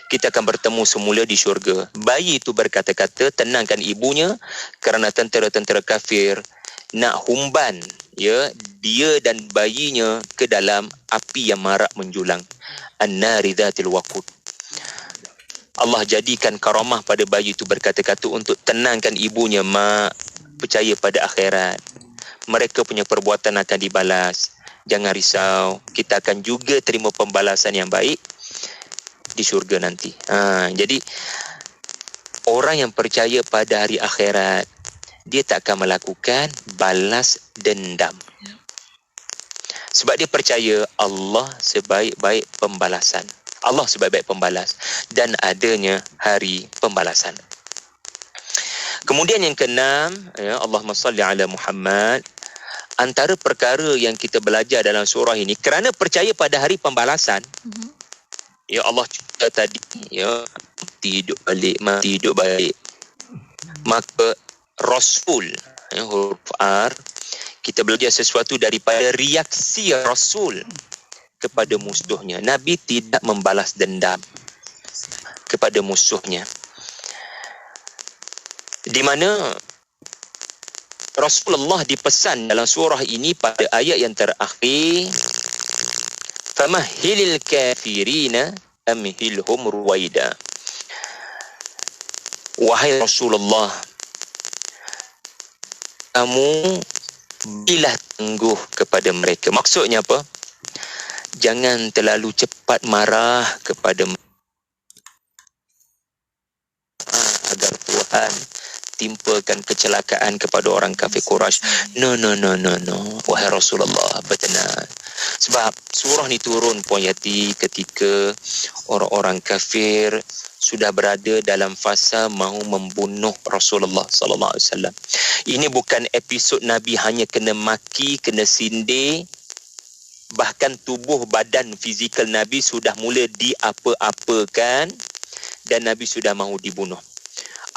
kita akan bertemu semula di syurga. Bayi itu berkata-kata, tenangkan ibunya, kerana tentera-tentera kafir nak humban, ya, dia dan bayinya ke dalam api yang marak menjulang, an-nari dzatil waqud. Allah jadikan karamah pada bayi itu berkata-kata untuk tenangkan ibunya, mak, percaya pada akhirat, mereka punya perbuatan akan dibalas, jangan risau, kita akan juga terima pembalasan yang baik di syurga nanti. Jadi orang yang percaya pada hari akhirat, dia tak akan melakukan balas dendam. Sebab dia percaya Allah sebaik-baik pembalasan. Allah sebaik-baik pembalas dan adanya hari pembalasan. Kemudian yang keenam, ya, Allahumma salli ala Muhammad. Antara perkara yang kita belajar dalam surah ini, kerana percaya pada hari pembalasan, ya, Allah cerita tadi, ya, mati hidup balik. Maka Rasul, ya, huruf R, kita belajar sesuatu daripada reaksi Rasul kepada musuhnya. Nabi tidak membalas dendam kepada musuhnya. Di mana Rasulullah dipesan dalam surah ini pada ayat yang terakhir, famahhilil kafirina amhilhum ruwaida. Wahai Rasulullah, kamu bilah tangguh kepada mereka. Maksudnya apa? Jangan terlalu cepat marah kepada mereka agar Tuhan timpakan kecelakaan kepada orang kafir Quraisy. No. Wahai Rasulullah, bertenang. Sebab surah ni turun, Puan Yati, ketika orang-orang kafir sudah berada dalam fasa mahu membunuh Rasulullah sallallahu alaihi wasallam. Ini bukan episod Nabi hanya kena maki, kena sindir, bahkan tubuh badan fizikal Nabi sudah mula diapa-apakan dan Nabi sudah mahu dibunuh.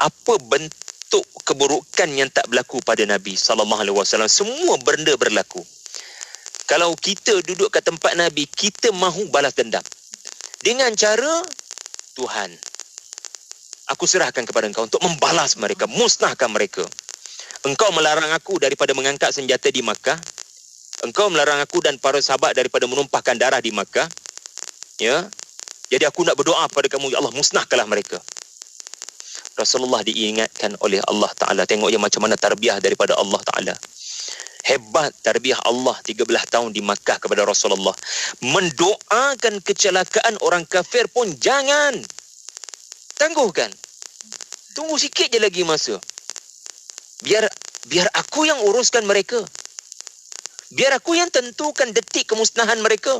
Apa bentuk untuk keburukan yang tak berlaku pada Nabi SAW. Semua benda berlaku. Kalau kita duduk kat tempat Nabi, kita mahu balas dendam. Dengan cara, Tuhan, aku serahkan kepada engkau untuk membalas mereka, musnahkan mereka. Engkau melarang aku daripada mengangkat senjata di Makkah. Engkau melarang aku dan para sahabat daripada menumpahkan darah di Makkah. Ya. Jadi aku nak berdoa pada kamu, ya Allah, musnahkanlah mereka. Rasulullah diingatkan oleh Allah Ta'ala. Tengok yang macam mana tarbiyah daripada Allah Ta'ala. Hebat tarbiyah Allah 13 tahun di Makkah kepada Rasulullah. Mendoakan kecelakaan orang kafir pun jangan. Tangguhkan. Tunggu sikit je lagi masa. Biar aku yang uruskan mereka. Biar aku yang tentukan detik kemusnahan mereka.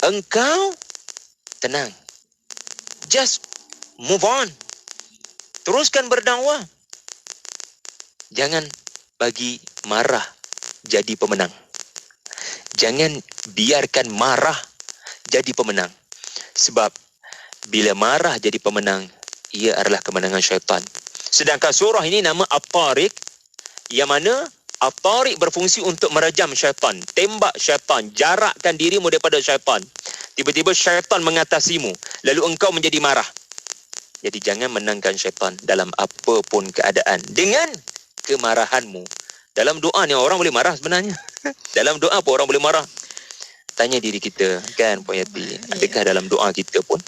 Engkau tenang. Just move on. Teruskan berdakwah. Jangan bagi marah jadi pemenang. Jangan biarkan marah jadi pemenang. Sebab bila marah jadi pemenang, ia adalah kemenangan syaitan. Sedangkan surah ini nama At-Tariq, yang mana At-Tariq berfungsi untuk merejam syaitan, tembak syaitan, jarakkan dirimu daripada syaitan. Tiba-tiba syaitan mengatasimu, lalu engkau menjadi marah. Jadi jangan menangkan syaitan dalam apa pun keadaan dengan kemarahanmu. Dalam doa ni orang boleh marah sebenarnya. Dalam doa pun orang boleh marah. Tanya diri kita, kan Puan Yati, adakah dalam doa kita pun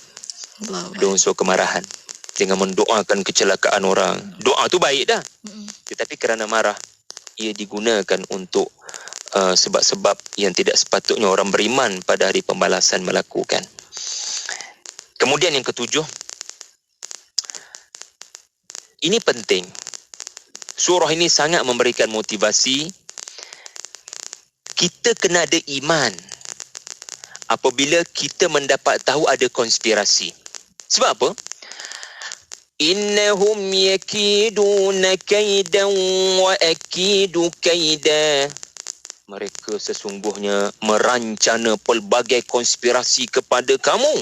ada unsur kemarahan dengan mendoakan kecelakaan orang? Doa tu baik dah. Tetapi kerana marah, ia digunakan untuk sebab-sebab yang tidak sepatutnya orang beriman pada hari pembalasan melakukan. Kemudian yang ketujuh, ini penting. Surah ini sangat memberikan motivasi. Kita kena ada iman apabila kita mendapat tahu ada konspirasi. Sebab apa? Innahum yakiduna kaidan wa akidu kaida. Mereka sesungguhnya merancana pelbagai konspirasi kepada kamu.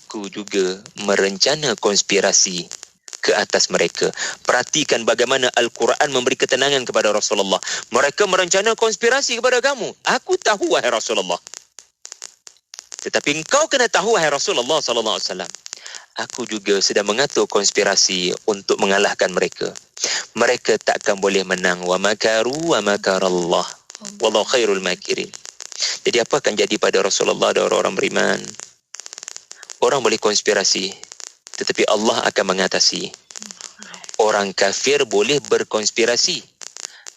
Aku juga merencana konspirasi ke atas mereka. Perhatikan bagaimana Al-Quran memberi ketenangan kepada Rasulullah. Mereka merencana konspirasi kepada kamu. Aku tahu, wahai Rasulullah. Tetapi engkau kena tahu, wahai Rasulullah SAW. Aku juga sedang mengatur konspirasi untuk mengalahkan mereka. Mereka takkan boleh menang. Wa makaru wa makarallah. Wallahu khairul makirin. Jadi apa akan jadi pada Rasulullah dan orang-orang beriman? Orang boleh konspirasi, tetapi Allah akan mengatasi. Orang kafir boleh berkonspirasi,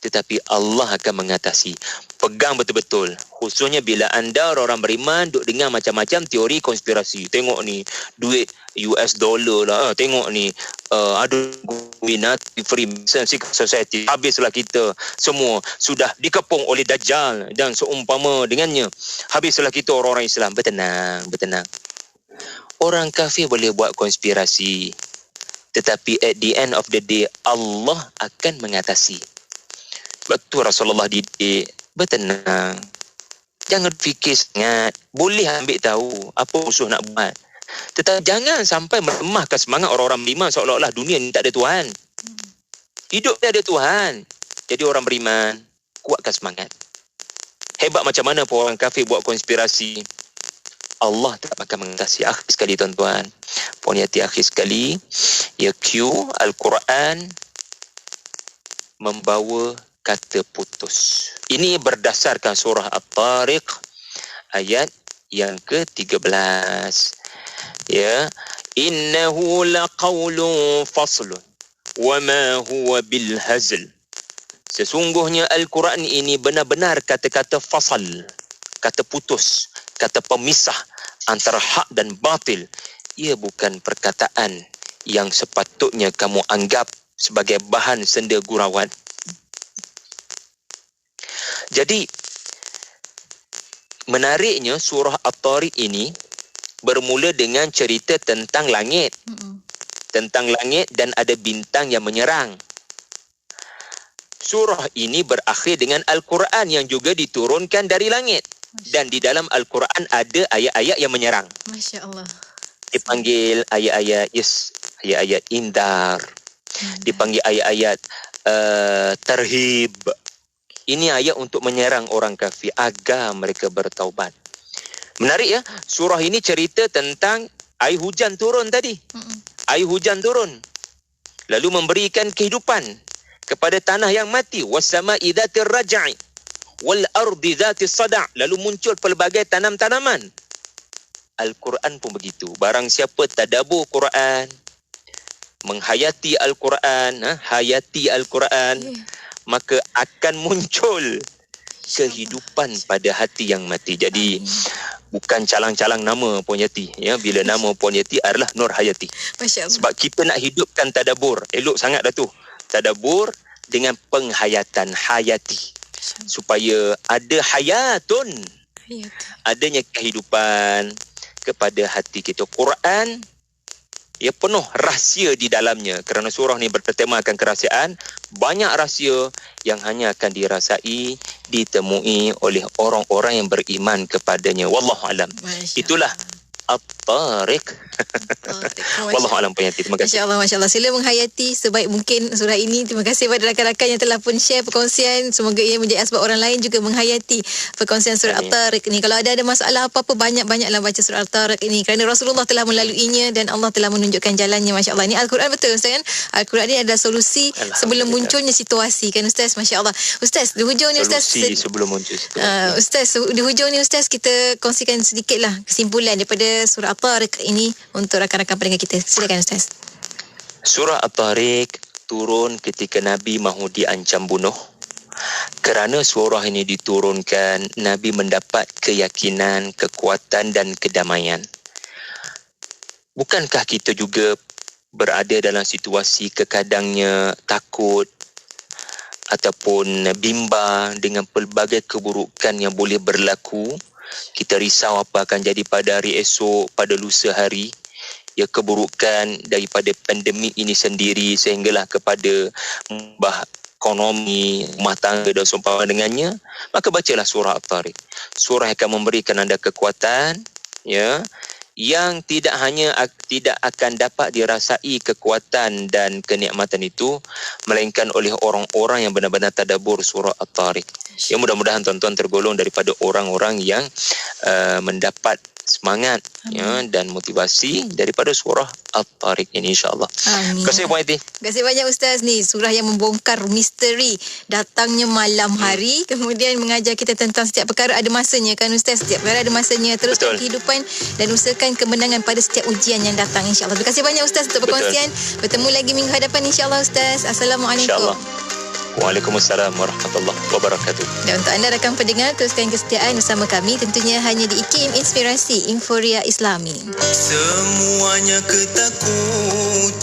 tetapi Allah akan mengatasi. Pegang betul-betul. Khususnya bila anda orang beriman duk dengar macam-macam teori konspirasi. Tengok ni, duit US dollar lah. Tengok ni, ada Illuminati, Freemason, Secret Society. Habislah kita semua sudah dikepung oleh Dajjal dan seumpama dengannya. Habislah kita orang-orang Islam. Bertenang, bertenang. Orang kafir boleh buat konspirasi, tetapi at the end of the day, Allah akan mengatasi. Sebab tu Rasulullah didik, bertenang. Jangan fikir sangat. Boleh ambil tahu apa musuh nak buat. Tetapi jangan sampai melemahkan semangat orang-orang beriman seolah-olah dunia ni tak ada Tuhan. Hidup ni ada Tuhan. Jadi orang beriman, kuatkan semangat. Hebat macam mana pun orang kafir buat konspirasi, Allah tak akan mengatasi. Akhir sekali tuan-tuan, Puan Yati, akhir sekali, ya Q, Al-Quran membawa kata putus. Ini berdasarkan surah At-Tariq ayat yang ke-13. Ya, innahu laqawlun faslun wa ma huwa bil hazl. Sesungguhnya Al-Quran ini benar-benar kata-kata fasal, kata putus, kata pemisah antara hak dan batil. Ia bukan perkataan yang sepatutnya kamu anggap sebagai bahan senda gurauan. Jadi, menariknya surah At-Tariq ini bermula dengan cerita tentang langit. Tentang langit dan ada bintang yang menyerang. Surah ini berakhir dengan Al-Quran yang juga diturunkan dari langit. Dan di dalam Al-Quran ada ayat-ayat yang menyerang. Masya Allah. Dipanggil ayat-ayat ayat-ayat indar. dipanggil ayat-ayat tarhib. Ini ayat untuk menyerang orang kafir agar mereka bertaubat. Menarik ya, surah ini cerita tentang air hujan turun tadi. Air hujan turun, lalu memberikan kehidupan kepada tanah yang mati. Wassama'i dzatir raj'i wal ardi dzatis sada'. Lalu muncul pelbagai tanam-tanaman. Al-Quran pun begitu. Barang siapa tadabbur Quran, menghayati Al-Quran, hayati Al-Quran, maka akan muncul kehidupan pada hati yang mati. Jadi bukan calang-calang nama Puan Yati ya, bila nama Puan Yati adalah Nur Hayati. Masya-Allah. Sebab kita nak hidupkan tadabbur. Elok sangat dah tu. Tadabbur dengan penghayatan, hayati. Supaya ada hayatun, adanya kehidupan kepada hati kita. Quran ia penuh rahsia di dalamnya, kerana surah ni bertemakan kerahsiaan. Banyak rahsia yang hanya akan dirasai, ditemui oleh orang-orang yang beriman kepadanya. Wallahu alam. Itulah At-Tariq. Wallahu alam Puan Yati. Terima kasih. Masya-Allah, masya-Allah. Sila menghayati sebaik mungkin surah ini. Terima kasih kepada rakan-rakan yang telah pun share perkongsian. Semoga ia menjadi asbab orang lain juga menghayati perkongsian surah At-Tariq ini. Kalau ada masalah apa-apa, banyak-banyaklah baca surah At-Tariq ini, kerana Rasulullah telah melaluinya dan Allah telah menunjukkan jalannya. Masya-Allah. Ini Al-Quran betul Ustaz kan? Al-Quran ini adalah solusi sebelum munculnya situasi kan Ustaz. Masya-Allah. Ustaz, di hujung ni Ustaz, solusi sebelum muncul situasi. Ustaz, di hujung ni Ustaz, kita kongsikan sedikitlah kesimpulan daripada surah At-Tariq ini untuk rakan-rakan pendengar kita. Silakan Ustaz. Surah At-Tariq turun ketika Nabi mahu diancam bunuh. Kerana surah ini diturunkan, Nabi mendapat keyakinan, kekuatan dan kedamaian. Bukankah kita juga berada dalam situasi kekadangnya takut ataupun bimbang dengan pelbagai keburukan yang boleh berlaku? Kita risau apa akan jadi pada hari esok, pada lusa hari. Ya, keburukan daripada pandemik ini sendiri sehinggalah kepada ekonomi, rumah tangga dan seumpama dengannya. Maka bacalah surah At-Tariq. Surah akan memberikan anda kekuatan, ya, yang tidak akan dapat dirasai kekuatan dan kenikmatan itu melainkan oleh orang-orang yang benar-benar tadabbur surah At-Tariq. Ya, mudah-mudahan tuan-tuan tergolong daripada orang-orang yang mendapat semangat ya, dan motivasi daripada surah At-Tariq ini, insya-Allah. Terima kasih Puan Yati. Terima kasih banyak Ustaz. Ni surah yang membongkar misteri datangnya malam hari, kemudian mengajar kita tentang setiap perkara ada masanya kan Ustaz. Setiap perkara ada masanya. Teruskan kehidupan dan usahakan kemenangan pada setiap ujian yang datang, insya-Allah. Terima kasih banyak Ustaz untuk perkongsian. Bertemu lagi minggu hadapan, insya-Allah Ustaz. Assalamualaikum. Insya-Allah. Waalaikumsalam warahmatullahi wabarakatuh. Dan untuk anda rakan pendengar, teruskan kesetiaan bersama kami tentunya hanya di IKIM Inspirasi Inforia Islami. Semuanya ketakutan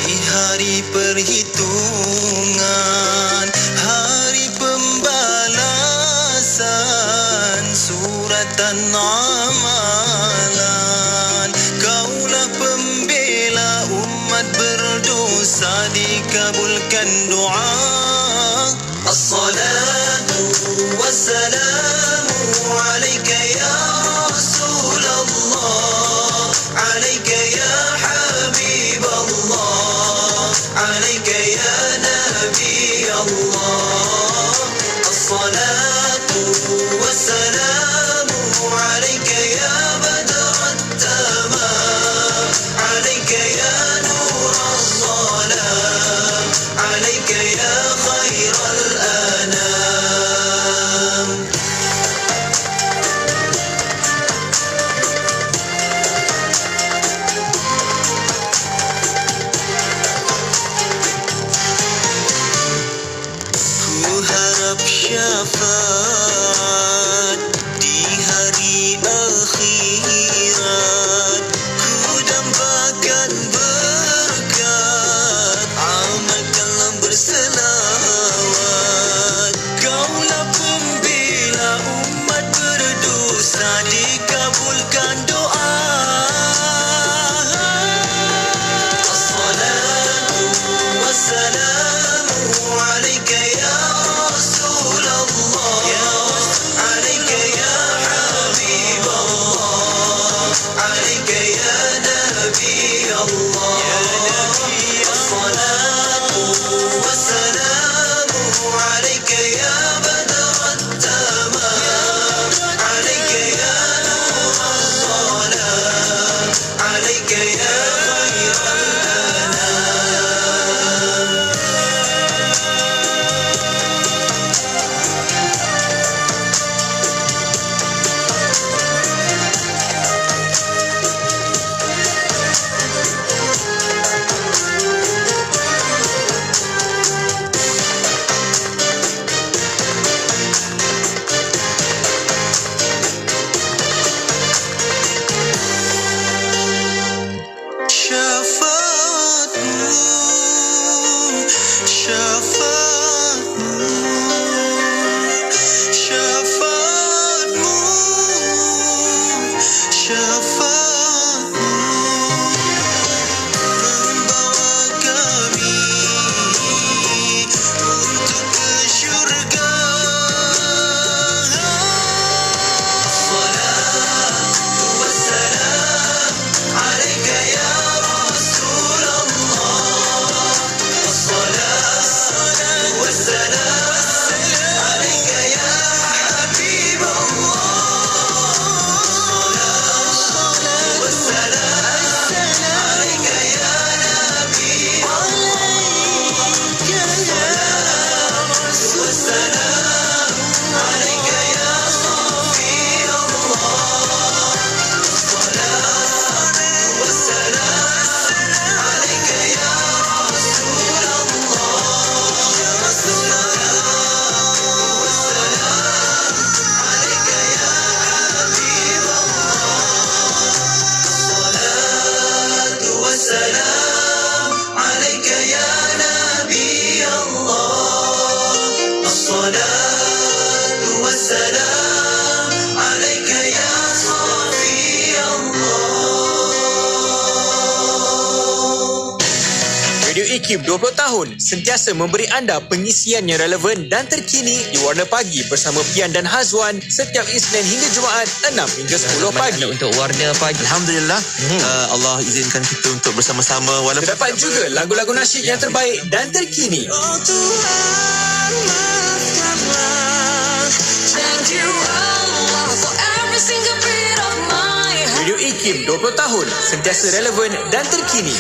di hari perhitungan, hari pembalasan, suratan amalan. Kaulah pembela umat berdosa, dikabulkan doa. As-salatu wassalamu alaika ya Rasulullah, alaika ya Habiballah, alaika ya Nabi Allah. As-salatu wassalamu alaika ya Badrat tamam, alaika ya Nur az-zalam, alaika ya khairal anam. Ku harap syafaat di hari akhirat, ku dambakan berkat, amalkanlah berselawat. Kaulah pembela umat berdosa, dikabulkan doa. As-salatu wassalamu alaika ya Rasulullah, ya الصلاة والسلام عليك يا صافي الله. Radio IKIM 20 tahun sentiasa memberi anda pengisian yang relevan dan terkini di Warna Pagi bersama Pian dan Hazwan setiap Isnin hingga Jumaat 6 hingga 10 pagi. Untuk Warna Pagi. Alhamdulillah, Allah izinkan kita untuk bersama-sama walaupun Terdapat juga lagu-lagu nasyid yang terbaik dan terkini. Oh Tuhan, maafkanlah. Thank you Allah for every single beat of my heart. Radio IKIM 20 tahun sentiasa relevan dan terkini.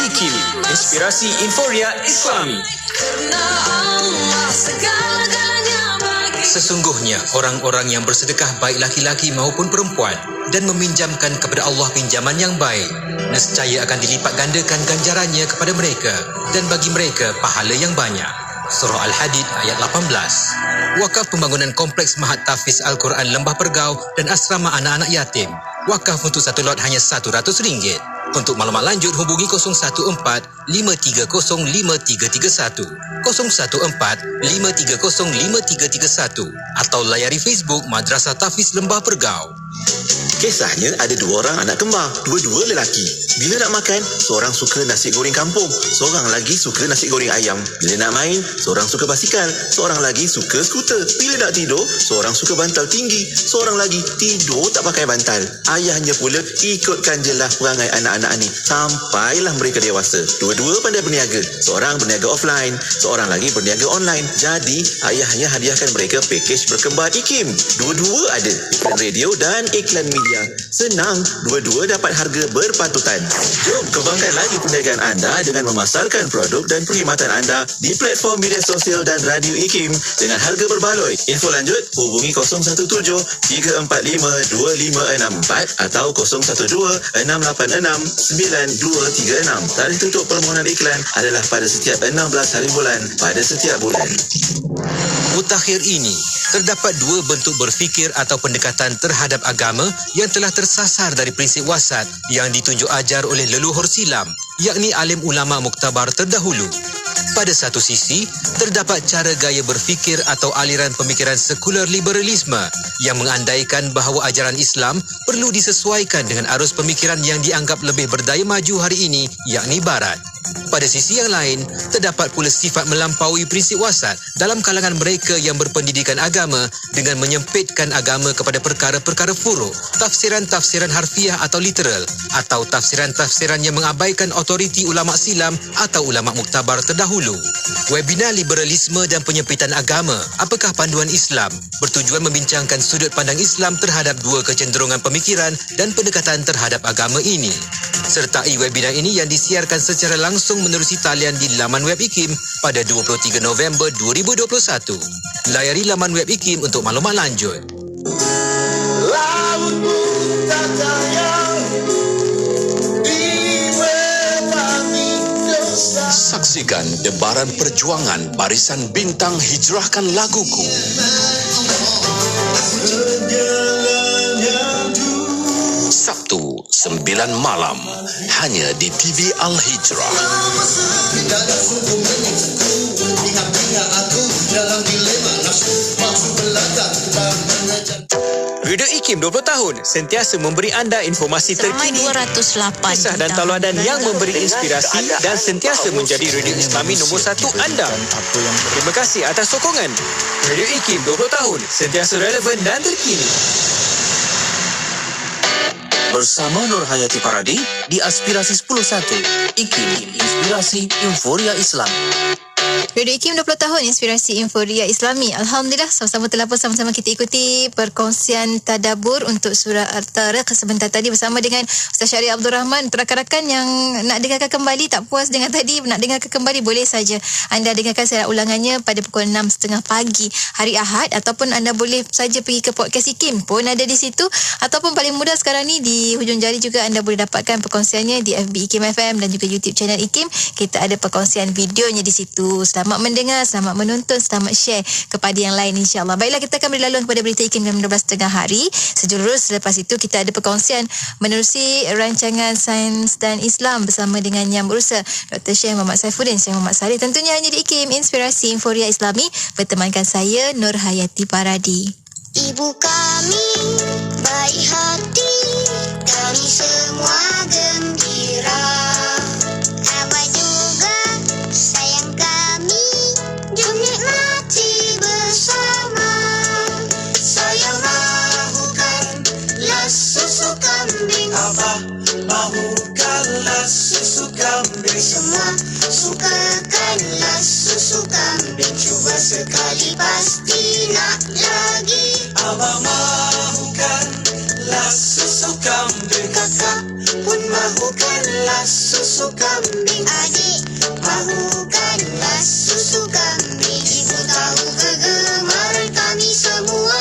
IKIM, inspirasi Inforia Islami. Karena Allah segala-galanya bagi. Sesungguhnya orang-orang yang bersedekah baik laki-laki maupun perempuan dan meminjamkan kepada Allah pinjaman yang baik, nescaya akan dilipat gandakan ganjarannya kepada mereka dan bagi mereka pahala yang banyak. Surah Al-Hadid ayat 18. Wakaf pembangunan kompleks Mahat Tahfiz Al-Quran Lembah Pergau dan asrama anak-anak yatim. Wakaf untuk satu lot hanya RM100. Untuk maklumat lanjut hubungi 014-530-5331, 014-530-5331 atau layari Facebook Madrasah Tahfiz Lembah Pergau. kisahnya ada 2 orang anak kembar, dua-dua lelaki. Bila nak makan, seorang suka nasi goreng kampung, seorang lagi suka nasi goreng ayam. Bila nak main, seorang suka basikal, seorang lagi suka skuter. Bila nak tidur, seorang suka bantal tinggi, seorang lagi tidur tak pakai bantal. Ayahnya pula ikutkan jelah perangai anak-anak ni sampailah mereka dewasa. Dua-dua pandai berniaga, seorang berniaga offline, seorang lagi berniaga online. Jadi ayahnya hadiahkan mereka pakej berkembar IKIM. Dua-dua ada iklan radio dan iklan media. Senang, dua-dua dapat harga berpatutan. Jom kembangkan lagi perniagaan anda dengan memasarkan produk dan perkhidmatan anda di platform media sosial dan radio IKIM dengan harga berbaloi. Info lanjut hubungi 017-345-2564 atau 012-686-9236. Tarikh tutup permohonan iklan adalah pada setiap 16 hari bulan pada setiap bulan. Mutakhir ini, terdapat 2 bentuk berfikir atau pendekatan terhadap agama yang telah tersasar dari prinsip wasat yang ditunjuk ajar oleh leluhur silam, yakni alim ulama muktabar terdahulu. Pada satu sisi, terdapat cara gaya berfikir atau aliran pemikiran sekular liberalisme yang mengandaikan bahawa ajaran Islam perlu disesuaikan dengan arus pemikiran yang dianggap lebih berdaya maju hari ini, yakni Barat. Pada sisi yang lain, terdapat pula sifat melampaui prinsip wasat dalam kalangan mereka yang berpendidikan agama dengan menyempitkan agama kepada perkara-perkara furuk, tafsiran-tafsiran harfiah atau literal, atau tafsiran-tafsiran yang mengabaikan otoriti ulama silam atau ulama muktabar terdahulu. Webinar liberalisme dan penyempitan agama, apakah panduan Islam, bertujuan membincangkan sudut pandang Islam terhadap 2 kecenderungan pemikiran dan pendekatan terhadap agama ini. Sertai webinar ini yang disiarkan secara langsung menerusi talian di laman web IKIM pada 23 November 2021. Layari laman web IKIM untuk maklumat lanjut. Saksikan debaran perjuangan Barisan Bintang Hijrahkan Laguku. Sabtu 9 malam hanya di TV Al-Hijrah. Radio IKIM 20 tahun sentiasa memberi anda informasi terkini, 208 kisah dan tauladan yang memberi inspirasi dan sentiasa menjadi radio Islami nombor 1 anda. Terima kasih atas sokongan. Radio IKIM 20 tahun sentiasa relevan dan terkini. Bersama Nur Hayati Paradi di Aspirasi 101 IKIM, Inspirasi Inforia Islam. Radio IKIM 20 tahun Inspirasi Inforia Islami. Alhamdulillah, sama-sama telah pun sama-sama kita ikuti perkongsian tadabbur untuk surah At-Tariq sebentar tadi bersama dengan Ustaz Syarif Abdul Rahman. Untuk rakan-rakan yang nak dengarkan kembali, tak puas dengan tadi, nak dengarkan kembali, boleh saja anda dengarkan secara ulangannya pada pukul 6.30 pagi hari Ahad, ataupun anda boleh saja pergi ke podcast IKIM pun ada di situ, ataupun paling mudah sekarang ni di hujung jari juga anda boleh dapatkan perkongsiannya di FB IKIM FM dan juga YouTube channel IKIM. Kita ada perkongsian videonya di situ. Selamat mendengar, selamat menonton, selamat share kepada yang lain insya-Allah. Baiklah, kita akan berlaluan kepada berita IKIM jam 12.30 hari. Sejurus selepas itu kita ada perkongsian menerusi rancangan Sains dan Islam bersama dengan Yang Berusaha Dr. Syekh Muhammad Saifuddin, Syekh Muhammad Saleh. Tentunya hanya di IKIM, Inspirasi Inforia Islami, bertemankan saya Nur Hayati Paradi. Ibu kami baik hati, kami semua gembira. Abah juga sayang kami, jom nikmati bersama. Saya mahukanlah susu kambing. Abah mahukanlah susu kambing. Semua sukakanlah susu kambing. Cuba sekali pasti nak lagi. Abah mahukanlah susu kambing. Kakak pun mahukanlah susu kambing. Adik mahukanlah susu kambing. Ibu tahu kegemaran kami semua,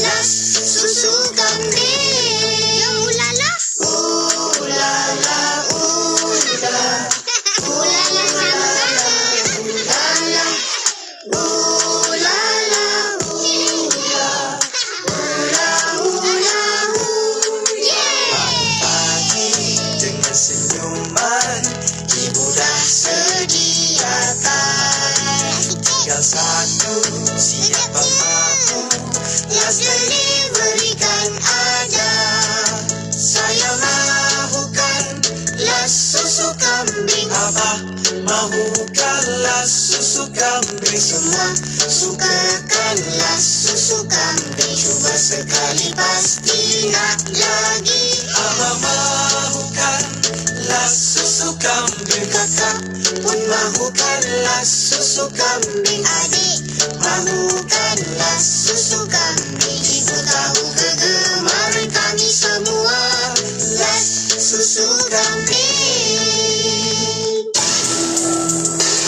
las susu kambing. Ulala, ulala, ulala, ulala, ulala, ulala, dengan senyuman ibu dah sediakan. Tinggal satu, siapa mahu last delivery kan ada. Saya mahukan las susu kambing. Abah mahukanlah susu kambing. Semua sukakanlah susu kambing. Cuba sekali pasti nak lagi. Abah mahukanlah susu kambing. Kakak pun mahukanlah susu kambing. Adik mahukanlah susu kambing. Ibu tahu kegemaran kami semua, las susu kambing.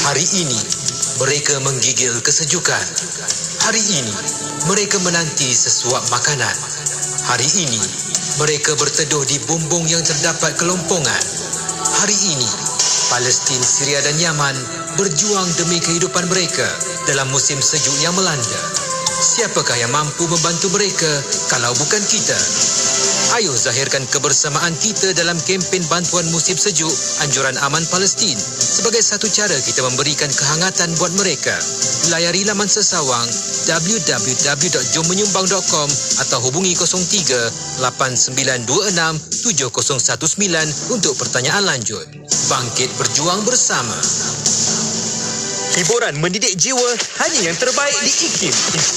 Hari ini, mereka menggigil kesejukan. Hari ini, mereka menanti sesuap makanan. Hari ini, mereka berteduh di bumbung yang terdapat kelompongan. Hari ini, Palestin, Syria dan Yaman berjuang demi kehidupan mereka dalam musim sejuk yang melanda. Siapakah yang mampu membantu mereka kalau bukan kita? Ayo zahirkan kebersamaan kita dalam kempen bantuan musim sejuk Anjuran Aman Palestin. Sebagai satu cara kita memberikan kehangatan buat mereka. Layari laman sesawang www.jommenyumbang.com atau hubungi 03 8926 7019 untuk pertanyaan lanjut. Bangkit berjuang bersama. Hiburan mendidik jiwa hanya yang terbaik di IKIM.